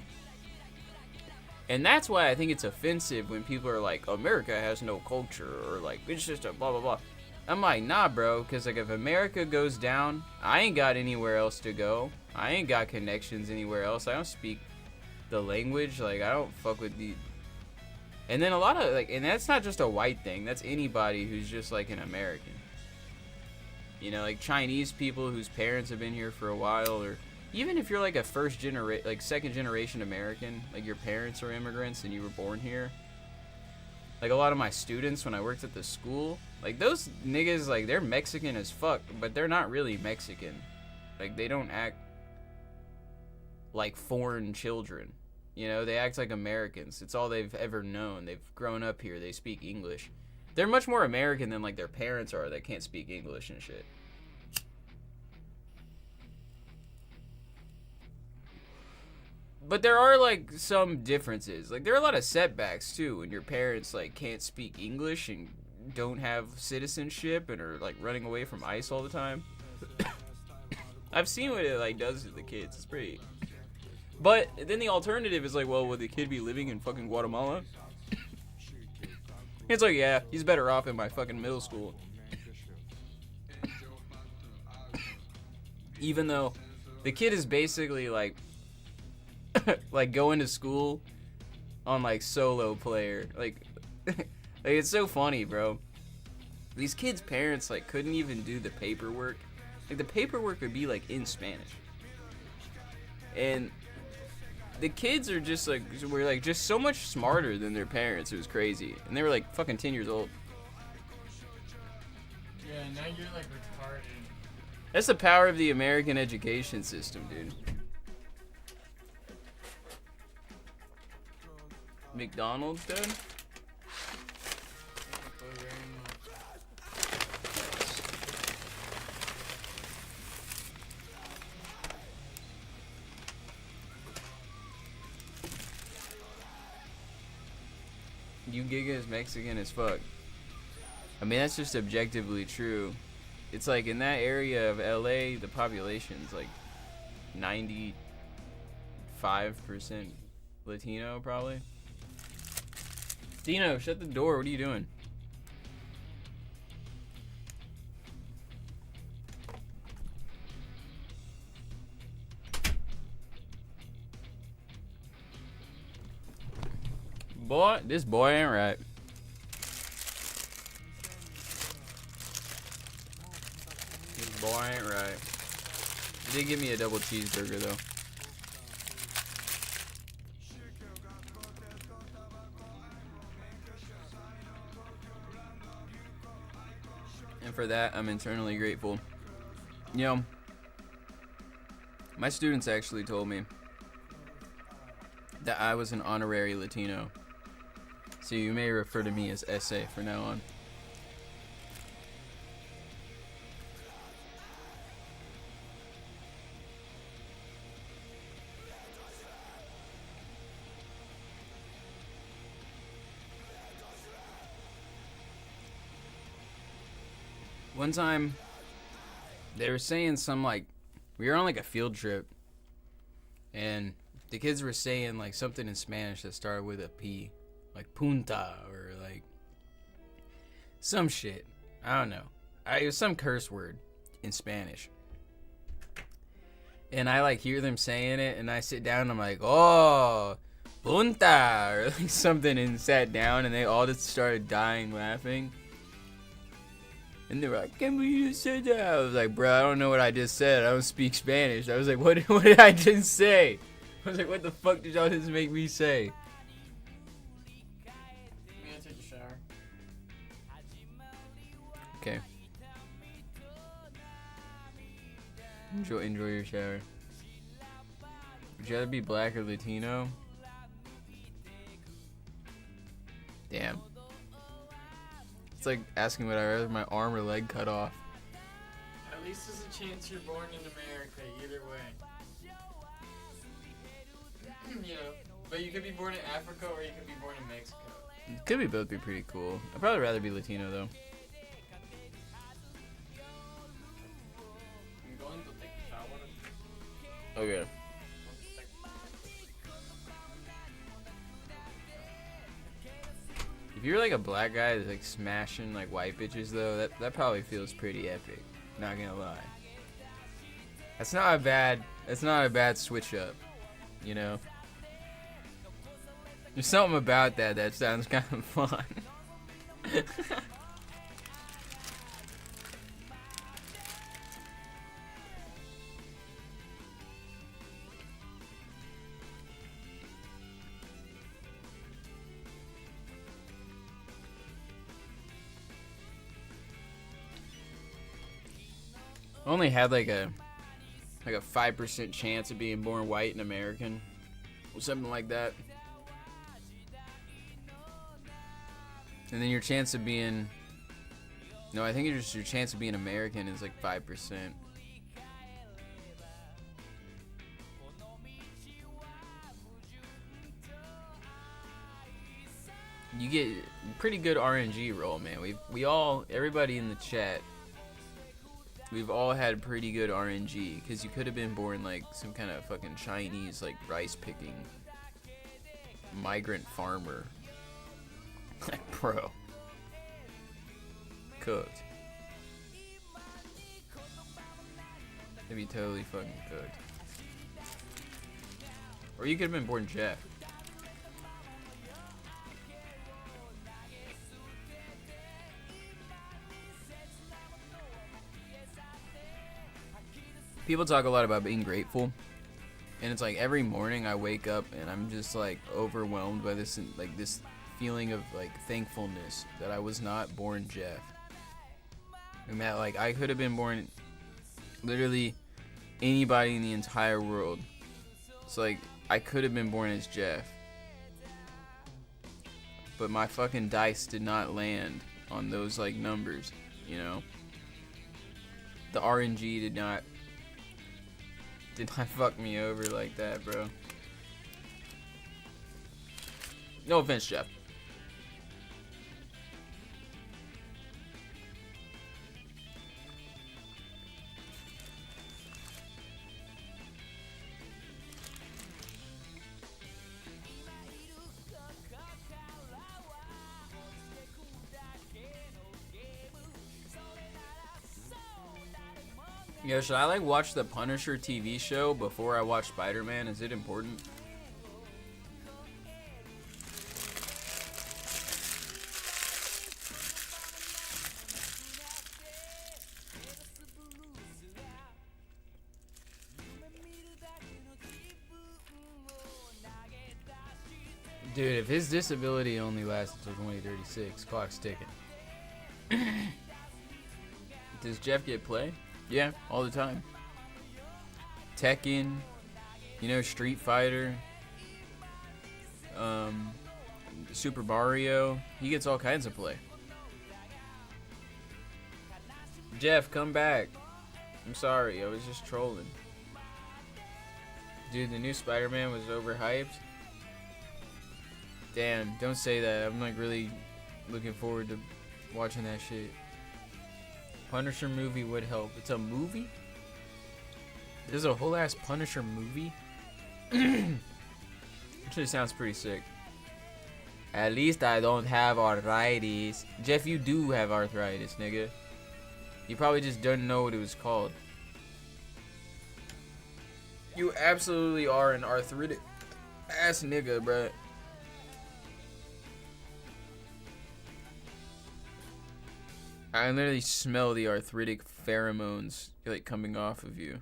And that's why I think it's offensive when people are like, America has no culture, or like, it's just a blah blah blah. I'm like, nah, bro, because, like, if America goes down, I ain't got anywhere else to go. I ain't got connections anywhere else. I don't speak the language. Like, I don't fuck with the... And then a lot of, like, and that's not just a white thing. That's anybody who's just, like, an American. You know, like, Chinese people whose parents have been here for a while, or even if you're, like, a second generation American, like, your parents are immigrants and you were born here. Like, a lot of my students, when I worked at the school, like, those niggas, like, they're Mexican as fuck, but they're not really Mexican. Like, they don't act like foreign children. You know, they act like Americans. It's all they've ever known. They've grown up here. They speak English. They're much more American than, like, their parents are that can't speak English and shit. But there are, like, some differences. Like, there are a lot of setbacks, too, when your parents, like, can't speak English and don't have citizenship and are, like, running away from ICE all the time. I've seen what it, like, does to the kids. It's pretty... But then the alternative is like, well, would the kid be living in fucking Guatemala? It's like, yeah, he's better off in my fucking middle school. Even though the kid is basically like, like going to school on like solo player. Like, like, it's so funny, bro. These kids' parents like couldn't even do the paperwork. Like, the paperwork would be like in Spanish. And the kids are just like, were like just so much smarter than their parents. It was crazy. And they were like fucking 10 years old. Yeah, now you're like retarded. That's the power of the American education system, dude. McDonald's, dude? You Giga is Mexican as fuck. I mean, that's just objectively true. It's like in that area of LA, the population's like 95% Latino, probably. Dino, shut the door. What are you doing? Boy, this boy ain't right. This boy ain't right. He did give me a double cheeseburger though. And for that, I'm eternally grateful. You know, my students actually told me that I was an honorary Latino. So you may refer to me as SA from now on. One time, they were saying some, like, we were on, like, a field trip, and the kids were saying like something in Spanish that started with a P, like punta or like some shit. I don't know. It was some curse word in Spanish. And I like hear them saying it, and I sit down and I'm like, oh, punta, or like something, and sat down, and they all just started dying laughing. And they were like, can't believe you said that. I was like, bro, I don't know what I just said. I don't speak Spanish. I was like, what did I just say? I was like, what the fuck did y'all just make me say? I'm gonna take a shower. Okay. Enjoy your shower. Would you rather be black or Latino? Damn. It's like asking would I rather my arm or leg cut off. At least there's a chance you're born in America, either way. You know, but you could be born in Africa or you could be born in Mexico. Could be both be pretty cool. I'd probably rather be Latino though. I'm going to take a shower. Okay. If you're like a black guy that's like smashing like white bitches though, that probably feels pretty epic. Not gonna lie. That's not a bad switch up, you know? There's something about that sounds kind of fun. I only had like a 5% chance of being born white and American, or something like that. And then your chance of being, no, I think it's just your chance of being American is like 5%. You get pretty good RNG roll, man. Everybody in the chat, we've all had pretty good RNG, because you could have been born like some kind of fucking Chinese like rice picking migrant farmer. Like, bro, cooked. They'd be totally fucking cooked. Or you could have been born Jeff. People talk a lot about being grateful, and it's like every morning I wake up and I'm just like overwhelmed by this feeling of like thankfulness that I was not born Jeff, and that like I could have been born literally anybody in the entire world. It's like I could have been born as Jeff, but my fucking dice did not land on those like numbers, you know. The RNG did not fuck me over like that, bro. No offense, Jeff. Yo, should I like watch the Punisher TV show before I watch Spider-Man? Is it important? Dude, if his disability only lasts until 2036, clock's ticking. Does Jeff get play? Yeah, all the time. Tekken, you know, Street Fighter, Super Mario. He gets all kinds of play. Jeff, come back. I'm sorry, I was just trolling. Dude, the new Spider-Man was overhyped. Damn, don't say that. I'm like really looking forward to watching that shit. Punisher movie would help. It's a movie? There's a whole ass Punisher movie? Actually sounds pretty sick. At least I don't have arthritis. Jeff, you do have arthritis, nigga. You probably just don't know what it was called. You absolutely are an arthritic ass nigga, bruh. I literally smell the arthritic pheromones like coming off of you.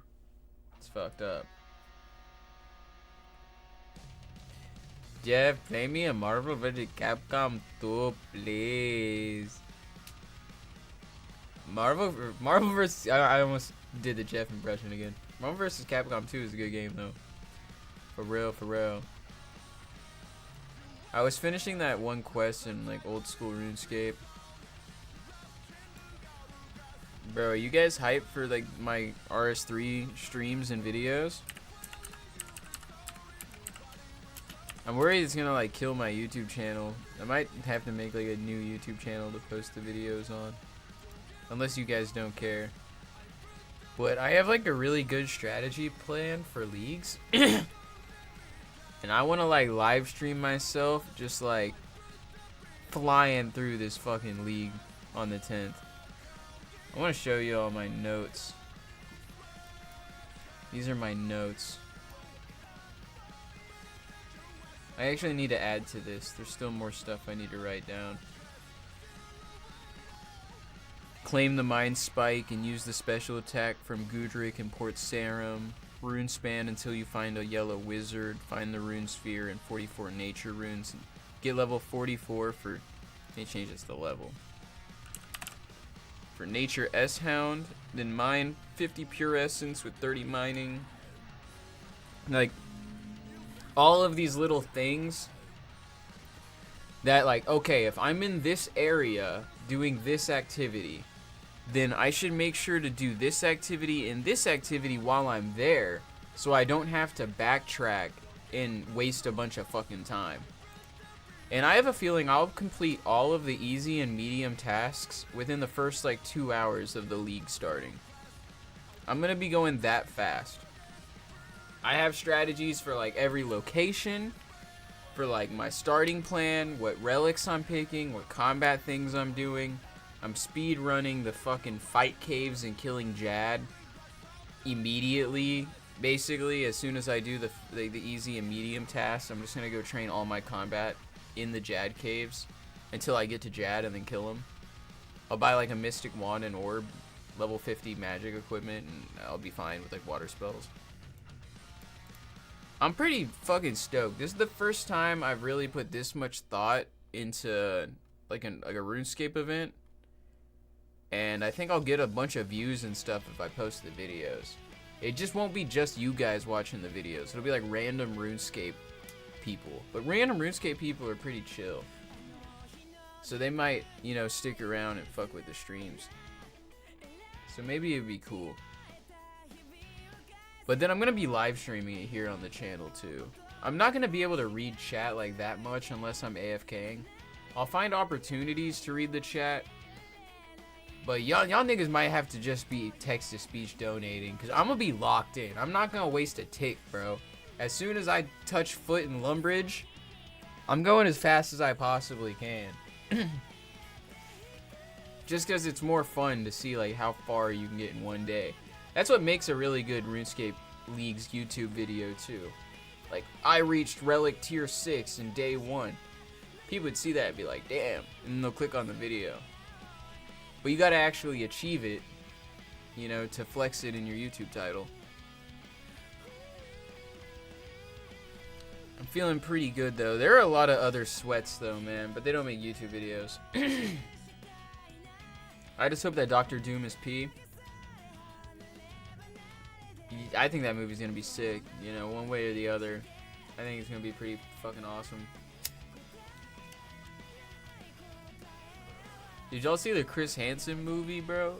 It's fucked up. Jeff, play me a Marvel vs. Capcom 2, please. Marvel vs. I almost did the Jeff impression again. Marvel vs. Capcom 2 is a good game though. For real, for real. I was finishing that one quest in like old school RuneScape. Bro, are you guys hyped for like my RS3 streams and videos? I'm worried it's gonna like kill my YouTube channel. I might have to make like a new YouTube channel to post the videos on. Unless you guys don't care. But I have like a really good strategy plan for leagues. And I wanna like live stream myself just like flying through this fucking league on the 10th. I want to show you all my notes. These are my notes. I actually need to add to this. There's still more stuff I need to write down. Claim the Mind Spike and use the special attack from Gudrick and Port Sarum. Rune span until you find a yellow wizard. Find the rune sphere and 44 nature runes. Get level 44 for... It changes the level. For Nature S-Hound, then mine 50 pure essence with 30 mining. Like, all of these little things that like, okay, if I'm in this area doing this activity, then I should make sure to do this activity and this activity while I'm there, so I don't have to backtrack and waste a bunch of fucking time. And I have a feeling I'll complete all of the easy and medium tasks within the first like 2 hours of the league starting. I'm gonna be going that fast. I have strategies for like every location, for like my starting plan, what relics I'm picking, what combat things I'm doing. I'm speed running the fucking fight caves and killing Jad immediately. Basically, as soon as I do the easy and medium tasks, I'm just gonna go train all my combat in the Jad caves until I get to Jad and then kill him. I'll buy like a mystic wand and orb, level 50 magic equipment, and I'll be fine with like water spells. I'm pretty fucking stoked. This is the first time I've really put this much thought into like a RuneScape event, and I think I'll get a bunch of views and stuff if I post the videos. It just won't be just you guys watching the videos. It'll be like random RuneScape people. But random RuneScape people are pretty chill. So they might, you know, stick around and fuck with the streams. So maybe it'd be cool. But then I'm going to be live streaming it here on the channel too. I'm not going to be able to read chat like that much unless I'm AFKing. I'll find opportunities to read the chat. But y'all niggas might have to just be text-to-speech donating, because I'm going to be locked in. I'm not going to waste a tick, bro. As soon as I touch foot in Lumbridge, I'm going as fast as I possibly can. Just because it's more fun to see like how far you can get in one day. That's what makes a really good RuneScape League's YouTube video too. Like, I reached Relic Tier 6 in day 1. People would see that and be like, damn. And then they'll click on the video. But you gotta actually achieve it, you know, to flex it in your YouTube title. I'm feeling pretty good though. There are a lot of other sweats though, man, but they don't make YouTube videos. I just hope that Dr. Doom is P. I think that movie's gonna be sick, you know, one way or the other. I think it's gonna be pretty fucking awesome. Did y'all see the Chris Hansen movie, bro?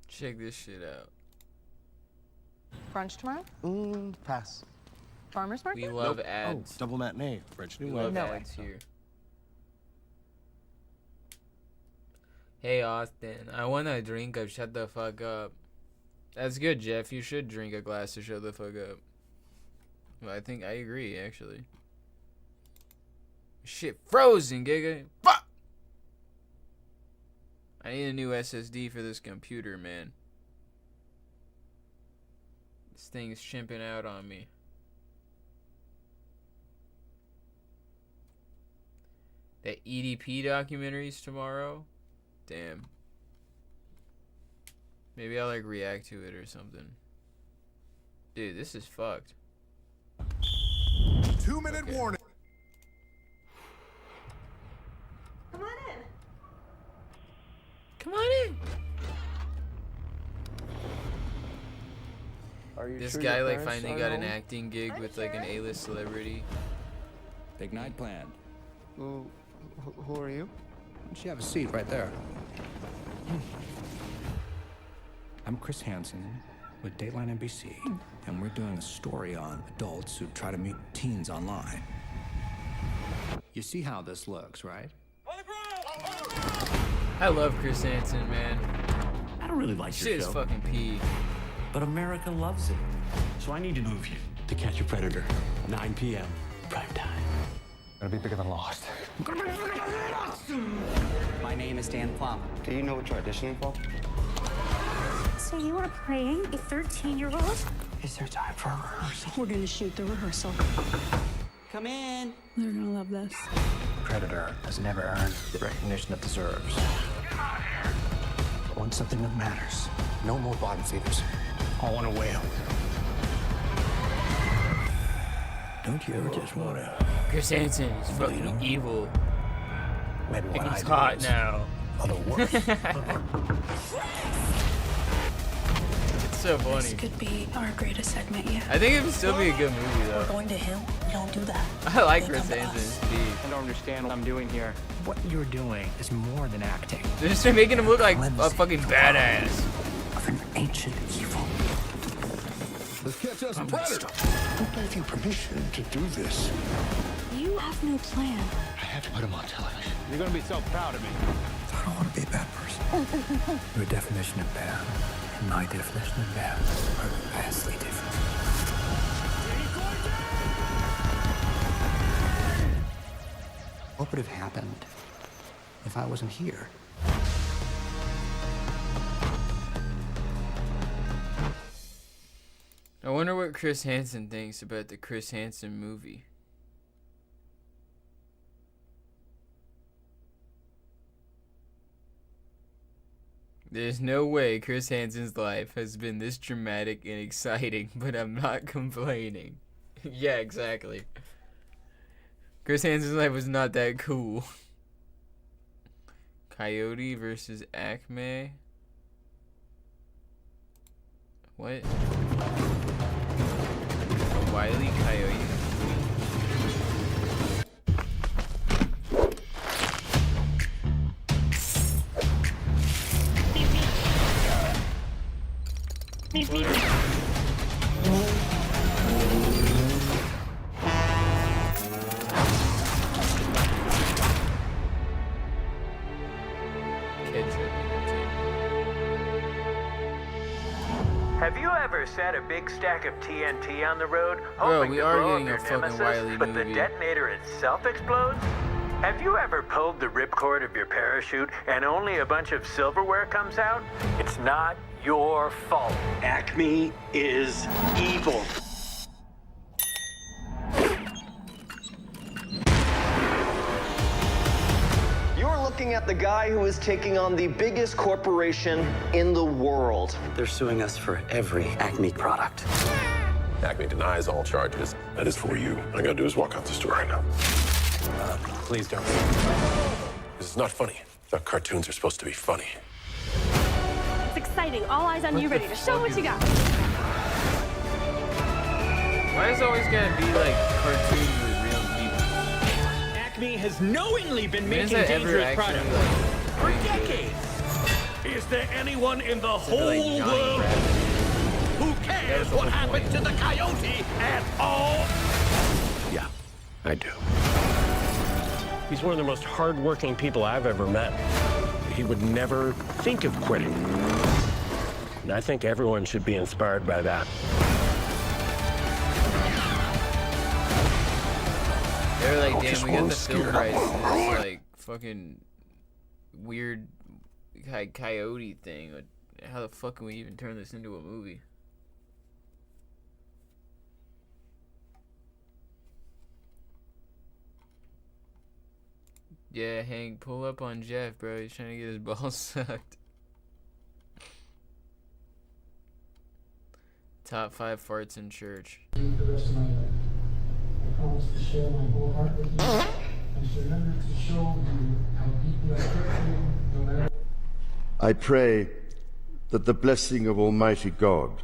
Check this shit out. Brunch tomorrow? Pass. Farmer's market? We love ads. Oh, double matinee. Rich We New love Wave. ads here. Hey Austin, I want a drink of shut the fuck up. That's good, Jeff. You should drink a glass to shut the fuck up. Well, I think I agree, actually. Shit frozen, Giga. Fuck! I need a new SSD for this computer, man. This thing's chimping out on me. That EDP documentary's tomorrow? Damn. Maybe I'll like react to it or something. Dude, this is fucked. 2-minute warning. Come on in. Come on in. Are you This sure guy your like parents finally aren't got an home? acting gig with like an A-list celebrity. Big night planned. Who are you? Why don't you have a seat right there? I'm Chris Hansen with Dateline NBC, and we're doing a story on adults who try to meet teens online. You see how this looks, right? I love Chris Hansen, man. I don't really like Shit your is show, fucking pee. but America loves it. So I need to move you to Catch a Predator, 9 p.m. prime time. Gonna be bigger than Lost. My name is Dan Plum. Do you know what you're auditioning for? So you are playing a 13-year-old? Is there time for a rehearsal? We're gonna shoot the rehearsal. Come in. They're gonna love this. Predator has never earned the recognition it deserves. But want something that matters. No more bottom feeders. All on a whale. Don't you ever just want to... Chris Hansen is fucking evil. Maybe what And I he's do hot is now. a little worse. It's so funny. This could be our greatest segment yet. I think it would still be a good movie though. Going to him? Don't do that. I like They Chris come to Hansen. us. It's deep. I don't understand what I'm doing here. What you're doing is more than acting. They're just making him look like a fucking badass. Of an ancient evil. Let's catch us a predator. Who gave you permission to do this? You have no plan. I had to put him on television. You're gonna be so proud of me. I don't want to be a bad person. Your definition of bad and my definition of bad are vastly different. What would have happened if I wasn't here? I wonder what Chris Hansen thinks about the Chris Hansen movie. There's no way Chris Hansen's life has been this dramatic and exciting, but I'm not complaining. Yeah, exactly. Chris Hansen's life was not that cool. Coyote versus Acme. What? Wile E. Coyote. Have you ever set a big stack of TNT on the road, Bro, hoping we to are blow up getting a your fucking nemesis, Wile E but the movie. detonator itself explodes? Have you ever pulled the ripcord of your parachute and only a bunch of silverware comes out? It's not your fault. Acme is evil. You're looking at the guy who is taking on the biggest corporation in the world. They're suing us for every Acme product. Acme denies all charges. That is for you. All I gotta do is walk out the store right now. Please don't. This is not funny. I thought cartoons are supposed to be funny. It's exciting. All eyes on you, ready to show what you got. Why is it always gotta be like cartoons with real people? Acme has knowingly been When is making that ever dangerous actually products like for pretty good? decades. Is there anyone in the Is it whole like Johnny world Rabbit? who cares what happened to the coyote at all? Yeah, I do. He's one of the most hard-working people I've ever met. He would never think of quitting. And I think everyone should be inspired by that. They're like, damn, we got the film rights to this, like, fucking weird coyote thing. How the fuck can we even turn this into a movie? Yeah, Hank, pull up on Jeff, bro. He's trying to get his balls sucked. Top 5 farts in church. The rest of my life. I promise to share my whole heart with you. And to remember to show you how deeply I care for you, no matter. I pray that the blessing of Almighty God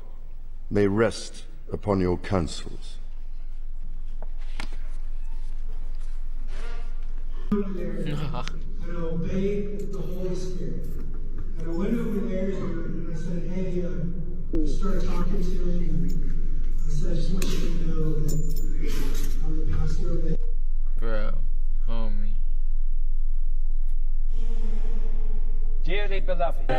may rest upon your counsels. And obey the Holy Spirit. And I went over there and I said, hey, I started talking to him. And I said, I just want you to know that I'm the pastor of it. Bro, homie. Dearly beloved.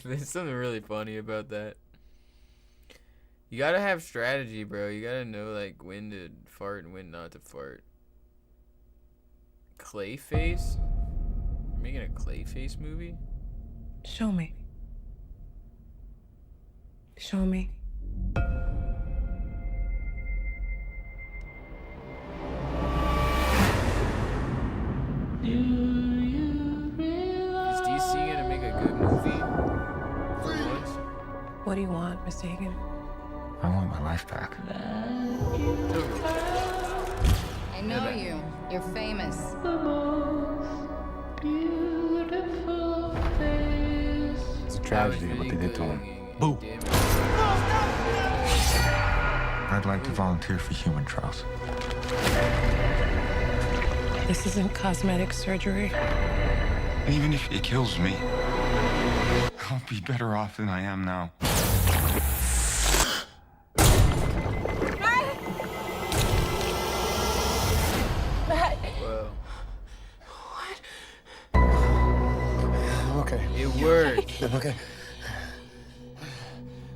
There's something really funny about that. You gotta have strategy, bro. You gotta know, like, when to fart and when not to fart. Clayface? You're making a Clayface movie? Show me. Show me. Is DC gonna make a good movie? For once? What do you want, Mr. Hagen? I want my life back. I know you. You're famous. It's a tragedy what they did to him. Boo! I'd like to volunteer for human trials. This isn't cosmetic surgery. Even if it kills me, I'll be better off than I am now. Okay. It worked. Okay.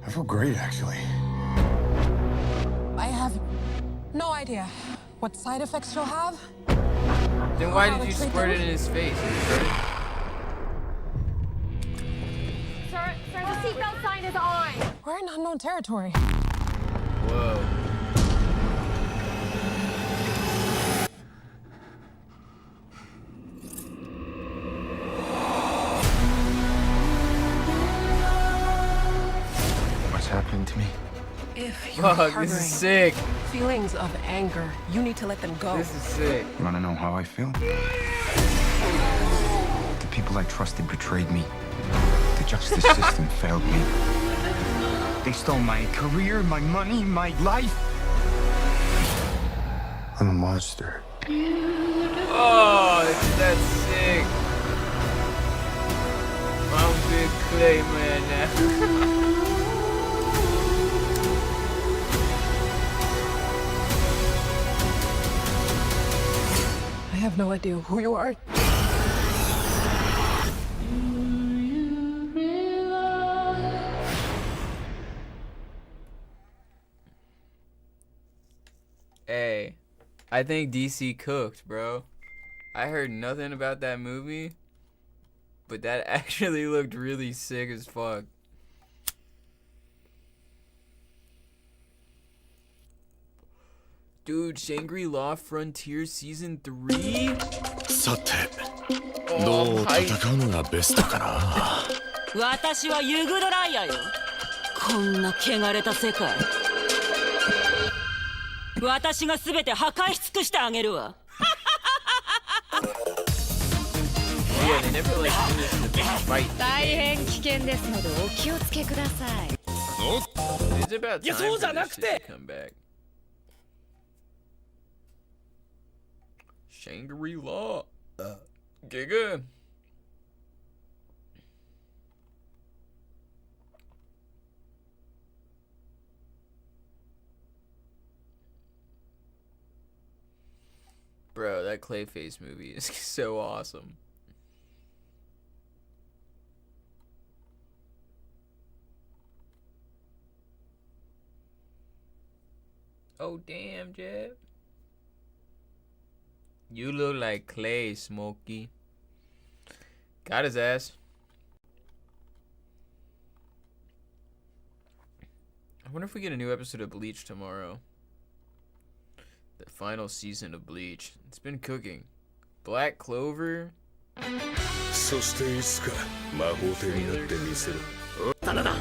I feel great, actually. I have no idea what side effects you'll have. Then why did you squirt it in his face? Sir, the seatbelt sign is on. We're in unknown territory. Whoa. What's happening to me? If you're Fuck, harboring this is sick. feelings of anger, you need to let them go. This is sick. You want to know how I feel? The people I trusted betrayed me. The justice system failed me. They stole my career, my money, my life. I'm a monster. Oh, that's sick. I'm big clay man now. I have no idea who you are. Hey, I think DC cooked, bro. I heard nothing about that movie, but that actually looked really sick as fuck. Dude, Shangri-La Frontier Season 3? さて、どう戦うのがベストかな。私はユグドライヤーよ。こんな汚れた世界。私が全て破壊し尽くしてあげるわ。Yeah, they never like finished the big fight. 大変危険ですのでお気をつけください。It's about time for this shit to come back. Shangri-La. Giga. Bro, that Clayface movie is so awesome. Oh, damn, Jeff. You look like Clay, Smokey. Got his ass. I wonder if we get a new episode of Bleach tomorrow. The final season of Bleach. It's been cooking. Black Clover. そしていつか魔法帝になってみせる。ただだ、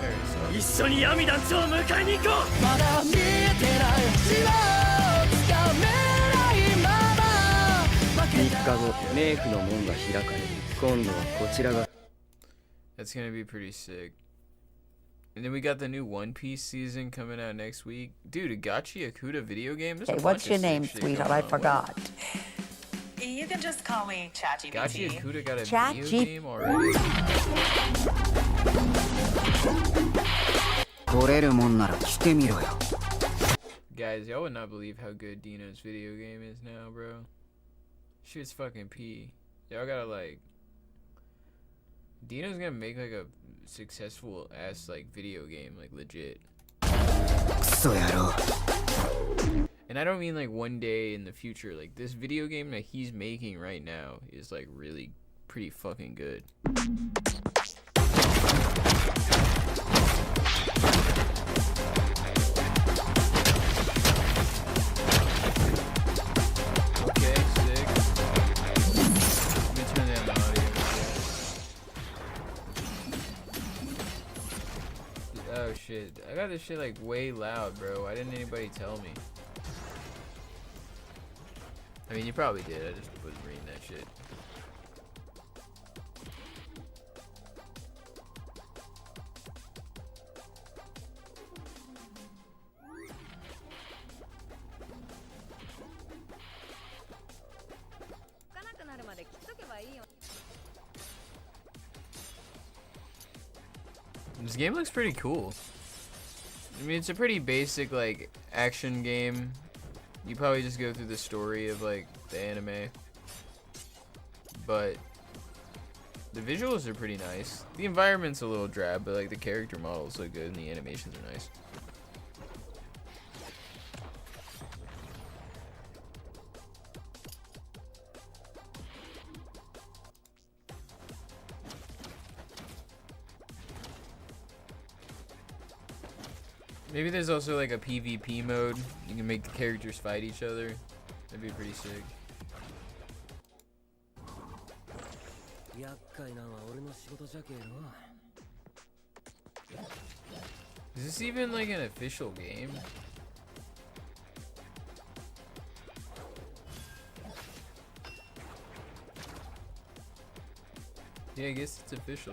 一緒に闇団長を迎えに行こう。まだ見えてない島をつかめないまま。3日後、冥府の門が開かれる。今度はこちらが。That's gonna be pretty sick. And then we got the new One Piece season coming out next week. Dude, a Gachi Akuta video game? Hey, what's your name, sweetheart? I forgot. You can just call me ChatGPT. Gachi Akuta got a video game already? Guys, y'all would not believe how good Dino's video game is now, bro. Shit's fucking P. Y'all gotta like... Dino's gonna make like a successful ass like video game, like legit. And I don't mean like one day in the future. Like this video game that he's making right now is like really pretty fucking good. Okay, sick. Let me turn down the audio. Oh shit, I got this shit like way loud, bro. Why didn't anybody tell me? I mean, you probably did, I just wasn't reading that shit. This game looks pretty cool. I mean, it's a pretty basic, like, action game. You probably just go through the story of, like, the anime. But the visuals are pretty nice. The environment's a little drab, but, like, the character models look good and the animations are nice. Maybe there's also like a PvP mode. You can make the characters fight each other. That'd be pretty sick. Is this even like an official game? Yeah, I guess it's official.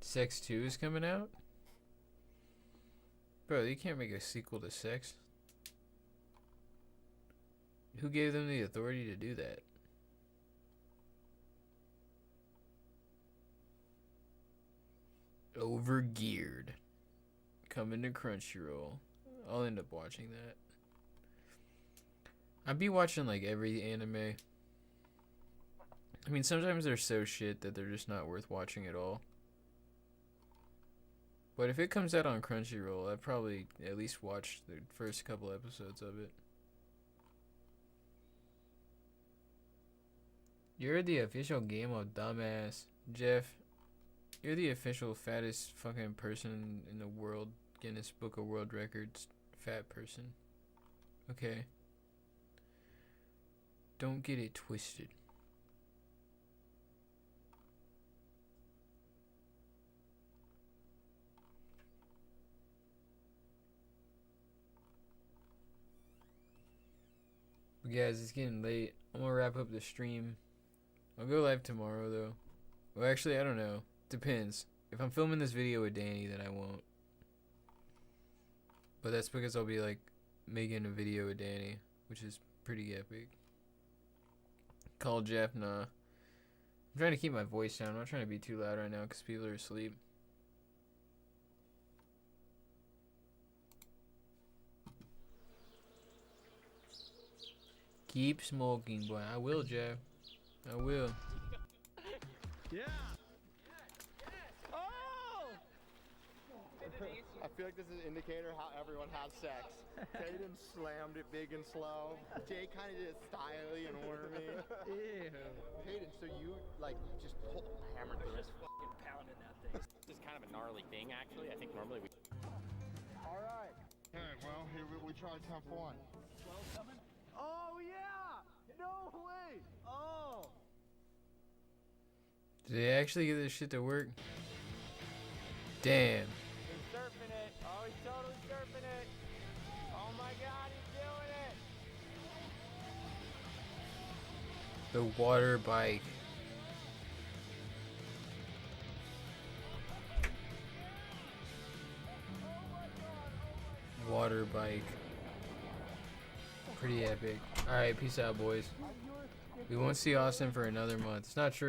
Sex 2 is coming out? Bro, you can't make a sequel to Sex. Who gave them the authority to do that? Overgeared. Coming to Crunchyroll. I'll end up watching that. I'd be watching like every anime. I mean, sometimes they're so shit that they're just not worth watching at all. But if it comes out on Crunchyroll, I'd probably at least watch the first couple episodes of it. You're the official game of dumbass. Jeff, you're the official fattest fucking person in the world. Guinness Book of World Records. Fat person. Okay. Don't get it twisted. But guys, it's getting late. I'm gonna wrap up the stream. I'll go live tomorrow though. Well, actually, I don't know. Depends. If I'm filming this video with Danny, then I won't. But that's because I'll be like making a video with Danny, which is pretty epic. Call Jeff, nah. I'm trying to keep my voice down. I'm not trying to be too loud right now because people are asleep. Keep smoking, boy. I will, Jeff. I will. Yeah. Oh! I feel like this is an indicator how everyone has sex. Hayden slammed it big and slow. Jay kind of did it styly and ornery. Ew. Hayden, so you like just hammered through it. Fucking pounding that thing. This is kind of a gnarly thing, actually. I think normally we. All right. Okay, well, here we try temp 1. 12 coming? Oh, yeah! No way! Oh! Did they actually get this shit to work? Damn. He's surfing it. Oh, he's totally surfing it. Oh my god, he's doing it. The water bike. Water bike. Pretty epic. Alright, peace out, boys. We won't see Austin for another month. It's not true.